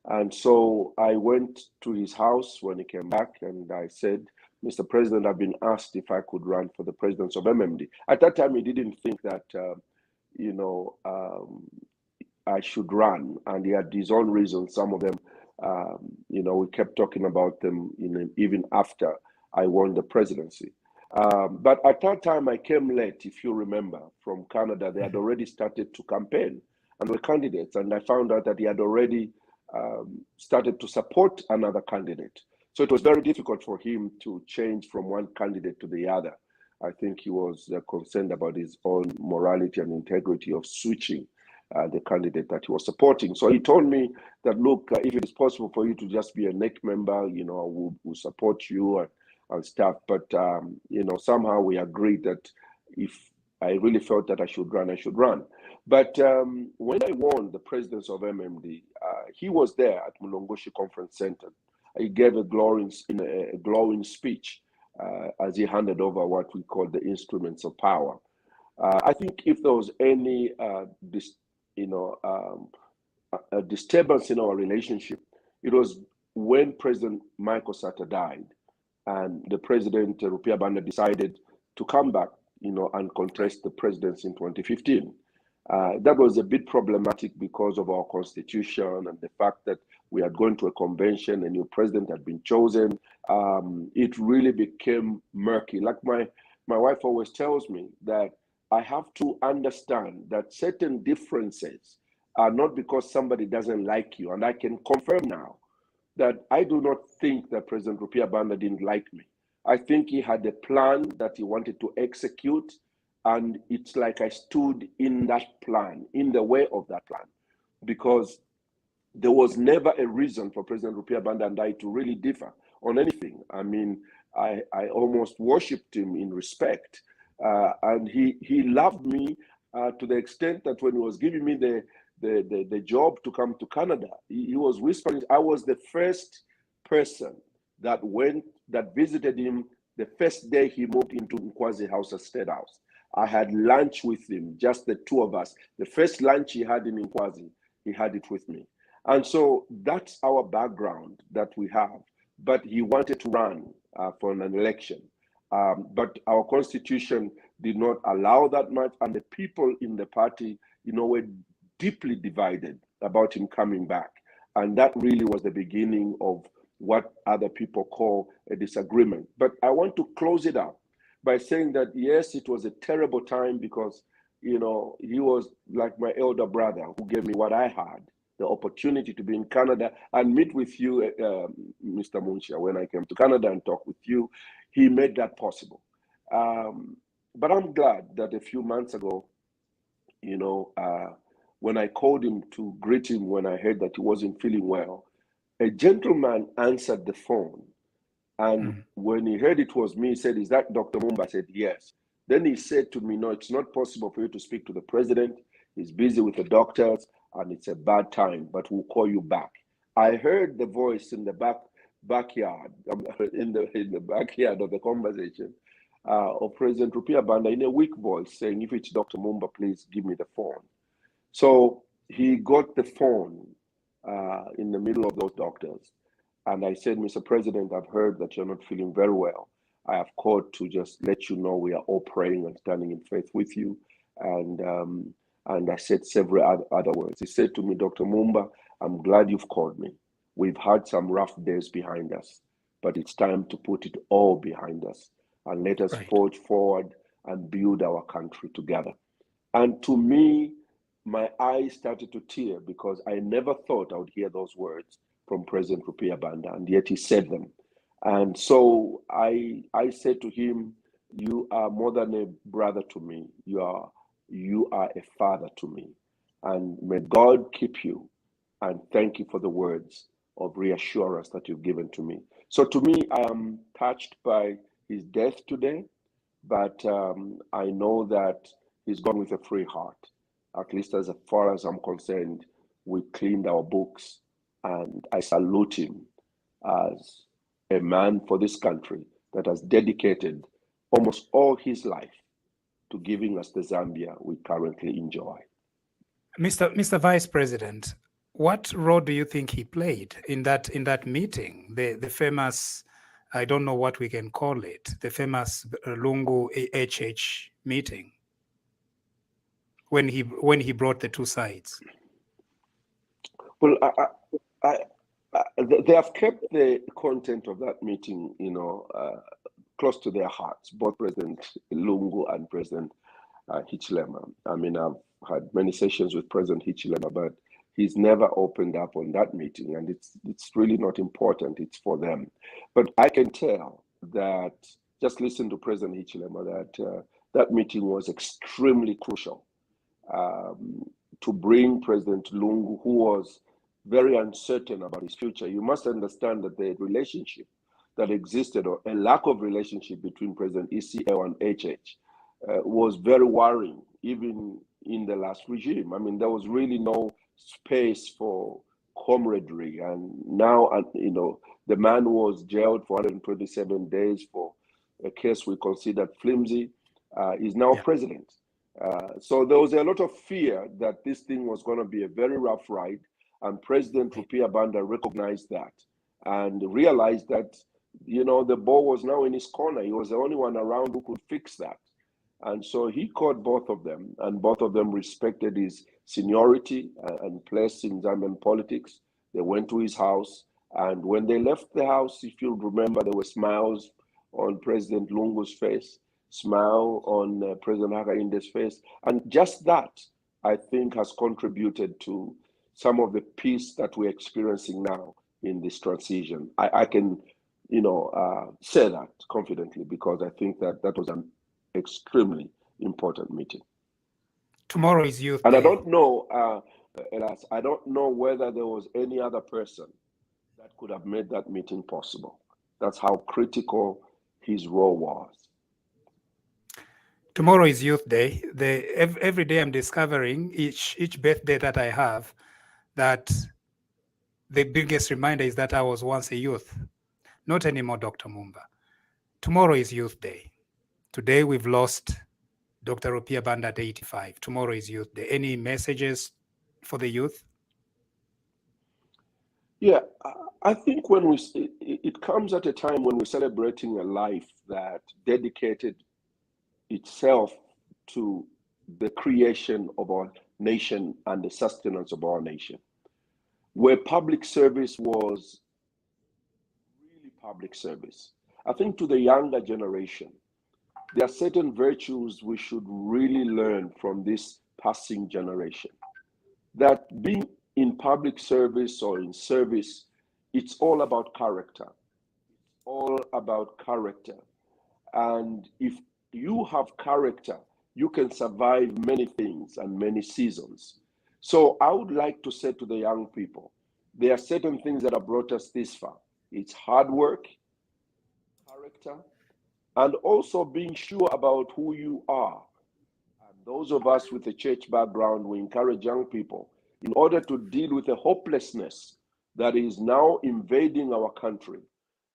And so I went to his house when he came back, and I said, Mr. President, I've been asked if I could run for the presidents of MMD. At that time, he didn't think that, I should run, and he had his own reasons. Some of them, we kept talking about them even after I won the presidency. But at that time, I came late, if you remember, from Canada. They had already started to campaign and were candidates, and I found out that he had already started to support another candidate. So it was very difficult for him to change from one candidate to the other. I think he was concerned about his own morality and integrity of switching the candidate that he was supporting. So he told me that, look, if it is possible for you to just be a NEC member, we'll support you and stuff. But, somehow we agreed that if I really felt that I should run, I should run. But when I won the presidency of MMD, he was there at Mulongoshi Conference Center. He gave a glowing speech as he handed over what we call the instruments of power. I think if there was any a disturbance in our relationship, it was when President Michael Sata died, and the president Rupiah Banda decided to come back, and contest the presidency in 2015. That was a bit problematic because of our constitution and the fact that we had gone to a convention, a new president had been chosen. It really became murky. Like my wife always tells me, that I have to understand that certain differences are not because somebody doesn't like you. And I can confirm now that I do not think that President Rupiah Banda didn't like me. I think he had a plan that he wanted to execute, and it's like I stood in that plan, in the way of that plan, because there was never a reason for President Rupiah Banda and I to really differ on anything. I mean, I almost worshipped him in respect, and he loved me to the extent that when he was giving me the job to come to Canada, he was whispering. I was the first person that visited him the first day he moved into Nkwazi House, State House. I had lunch with him, just the two of us. The first lunch he had in Nkwazi, he had it with me. And so that's our background that we have. But he wanted to run for an election. But our constitution did not allow that much. And the people in the party, were deeply divided about him coming back. And that really was the beginning of what other people call a disagreement. But I want to close it up by saying that, yes, it was a terrible time because, he was like my elder brother who gave me what I had, the opportunity to be in Canada and meet with you, Mr. Munshia, when I came to Canada and talk with you. He made that possible. But I'm glad that a few months ago, when I called him to greet him when I heard that he wasn't feeling well, a gentleman answered the phone. And when he heard it was me, he said, "Is that Dr. Mumba?" I said, "Yes." Then he said to me, "No, it's not possible for you to speak to the president. He's busy with the doctors and it's a bad time, but we'll call you back." I heard the voice in the backyard, in the backyard of the conversation of President Rupiah Banda in a weak voice saying, "If it's Dr. Mumba, please give me the phone." So he got the phone in the middle of those doctors. And I said, "Mr. President, I've heard that you're not feeling very well. I have called to just let you know we are all praying and standing in faith with you." And I said several other words. He said to me, "Dr. Mumba, I'm glad you've called me. We've had some rough days behind us, but it's time to put it all behind us and let us forge forward and build our country together." And to me, my eyes started to tear because I never thought I would hear those words from President Rupiah Banda, and yet he said them. And so I said to him, "You are more than a brother to me. You are a father to me. And may God keep you. And thank you for the words of reassurance that you've given to me." So to me, I am touched by his death today, but I know that he's gone with a free heart. At least as far as I'm concerned, we cleaned our books, and I salute him as a man for this country that has dedicated almost all his life to giving us the Zambia we currently enjoy. Mr. Vice President, what role do you think he played in that meeting, the famous, I don't know what we can call it, the famous Lungu HH meeting, when he brought the two sides? Well, they have kept the content of that meeting, close to their hearts, both President Lungu and President Hichilema. I mean, I've had many sessions with President Hichilema, but he's never opened up on that meeting, and it's really not important. It's for them. But I can tell that, just listen to President Hichilema, that that meeting was extremely crucial to bring President Lungu, who was very uncertain about his future. You must understand that the relationship that existed, or a lack of relationship between President ECL and HH, was very worrying, even in the last regime. I mean, there was really no space for camaraderie. And now, the man was jailed for 127 days for a case we considered flimsy, is now president. So there was a lot of fear that this thing was going to be a very rough ride. And President Rupiah Banda recognized that and realized that, the ball was now in his corner. He was the only one around who could fix that. And so he caught both of them, and both of them respected his seniority and place in Zambian politics. They went to his house, and when they left the house, if you remember, there were smiles on President Lungu's face, smile on President Hakainde's face. And just that, I think, has contributed to some of the peace that we're experiencing now in this transition. I can, say that confidently, because I think that was an extremely important meeting. Tomorrow is Youth And Day. I don't know, Elas, I don't know whether there was any other person that could have made that meeting possible. That's how critical his role was. Tomorrow is Youth Day. Every day I'm discovering, each birthday that I have, that the biggest reminder is that I was once a youth. Not anymore, Dr. Mumba. Tomorrow is Youth Day. Today we've lost Dr. Rupiah Banda at 85. Tomorrow is Youth Day. Any messages for the youth? Yeah, I think it comes at a time when we're celebrating a life that dedicated itself to the creation of our nation and the sustenance of our nation, where public service was really public service. I think to the younger generation, there are certain virtues we should really learn from this passing generation. That being in public service or in service, it's all about character. It's all about character. And if you have character, you can survive many things and many seasons. So I would like to say to the young people, there are certain things that have brought us this far. It's hard work, character, and also being sure about who you are. And those of us with a church background, we encourage young people, in order to deal with the hopelessness that is now invading our country.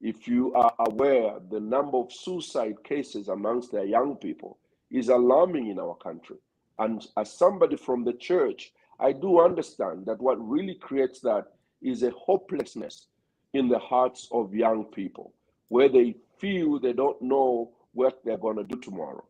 If you are aware, the number of suicide cases amongst the young people is alarming in our country. And as somebody from the church, I do understand that what really creates that is a hopelessness in the hearts of young people, where they feel they don't know what they're going to do tomorrow.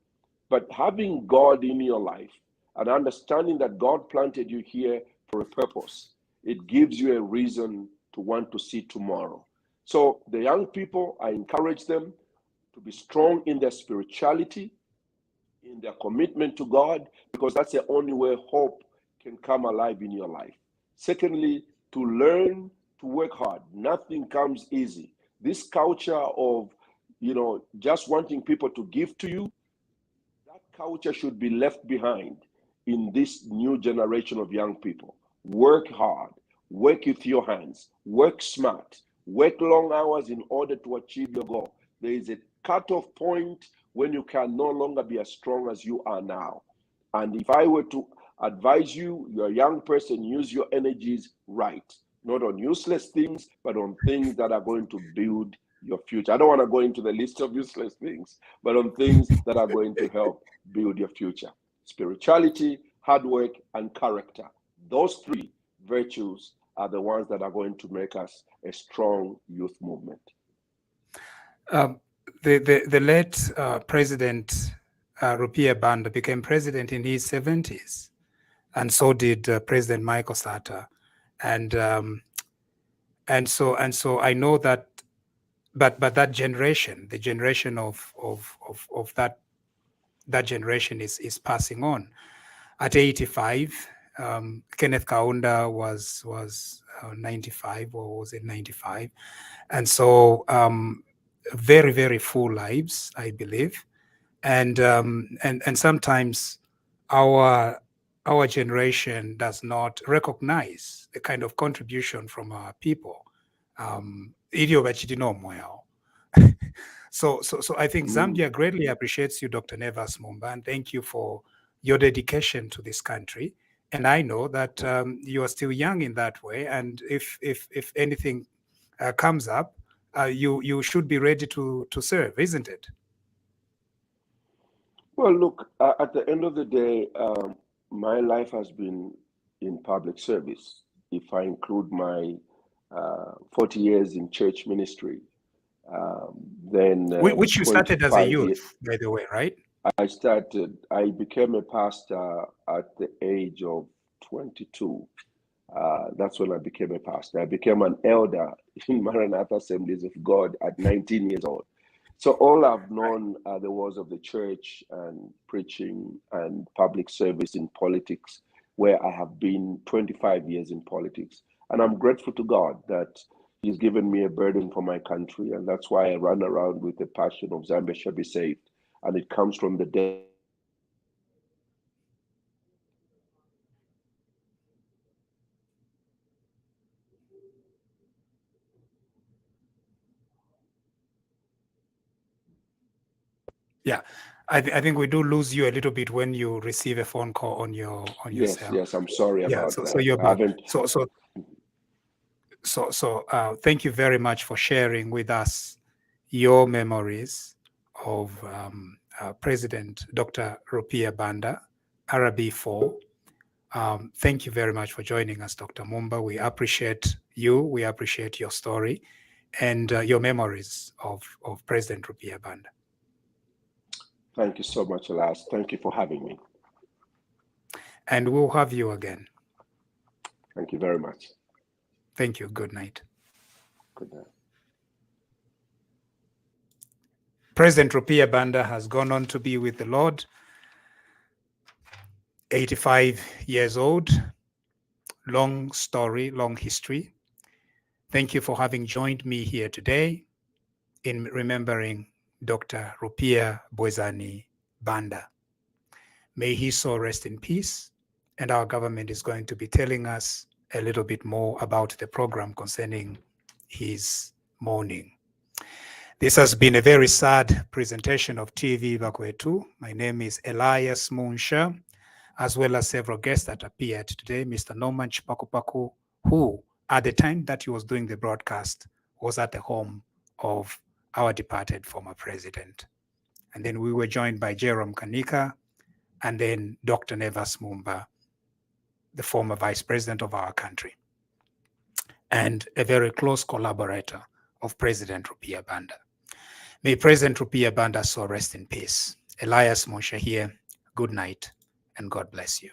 But having God in your life and understanding that God planted you here for a purpose, it gives you a reason to want to see tomorrow. So the young people, I encourage them to be strong in their spirituality, in their commitment to God, because that's the only way hope can come alive in your life. Secondly, to learn to work hard. Nothing comes easy. This culture of, just wanting people to give to you, that culture should be left behind in this new generation of young people. Work hard, work with your hands, work smart, work long hours in order to achieve your goal. There is a cutoff point when you can no longer be as strong as you are now. And if I were to advise you, you're a young person, use your energies right, not on useless things, but on things that are going to build your future. I don't want to go into the list of useless things, but on things that are going to help build your future. Spirituality, hard work, and character. Those three virtues are the ones that are going to make us a strong youth movement. The late President Rupiah Banda became president in his 70s, and so did President Michael Sata and so I know that, but that generation, the generation of that generation is passing on. At 85, Kenneth Kaunda was 95, or was it 95? And so very, very full lives, I believe. And sometimes our generation does not recognize the kind of contribution from our people. So I think Zambia greatly appreciates you, Dr. Nevas Mumba, and thank you for your dedication to this country. And I know that you are still young in that way. And if anything comes up, you should be ready to serve, isn't it? Well, look, at the end of the day, my life has been in public service. If I include my 40 years in church ministry, then which you started as a 25 youth, years, by the way, right? I became a pastor at the age of 22. That's when I became a pastor. I became an elder in Maranatha Assemblies of God at 19 years old. So all I've known are the words of the church and preaching and public service in politics, where I have been 25 years in politics. And I'm grateful to God that He's given me a burden for my country. And that's why I run around with the passion of Zambia shall be saved. And it comes from the day. Yeah, I think we do lose you a little bit when you receive a phone call on your cell. Yes, I'm sorry about that. So you're back. So thank you very much for sharing with us your memories of President Dr. Rupiah Banda, RB4. Thank you very much for joining us, Dr. Mumba. We appreciate you. We appreciate your story and your memories of President Rupiah Banda. Thank you so much, Elias. Thank you for having me. And we'll have you again. Thank you very much. Thank you. Good night. Good night. President Rupiah Banda has gone on to be with the Lord, 85 years old. Long story, long history. Thank you for having joined me here today in remembering Dr. Rupiah Bwezani Banda. May his soul rest in peace, and our government is going to be telling us a little bit more about the program concerning his mourning. This has been a very sad presentation of TV Bakwetu. My name is Elias Munsha, as well as several guests that appeared today. Mr. Norman Chipakupaku, who at the time that he was doing the broadcast was at the home of our departed former president. And then we were joined by Jerome Kanika, and then Dr. Nevas Mumba, the former vice president of our country, and a very close collaborator of President Rupiah Banda. May President Rupiah Banda so rest in peace. Elias Moshe here. Good night, and God bless you.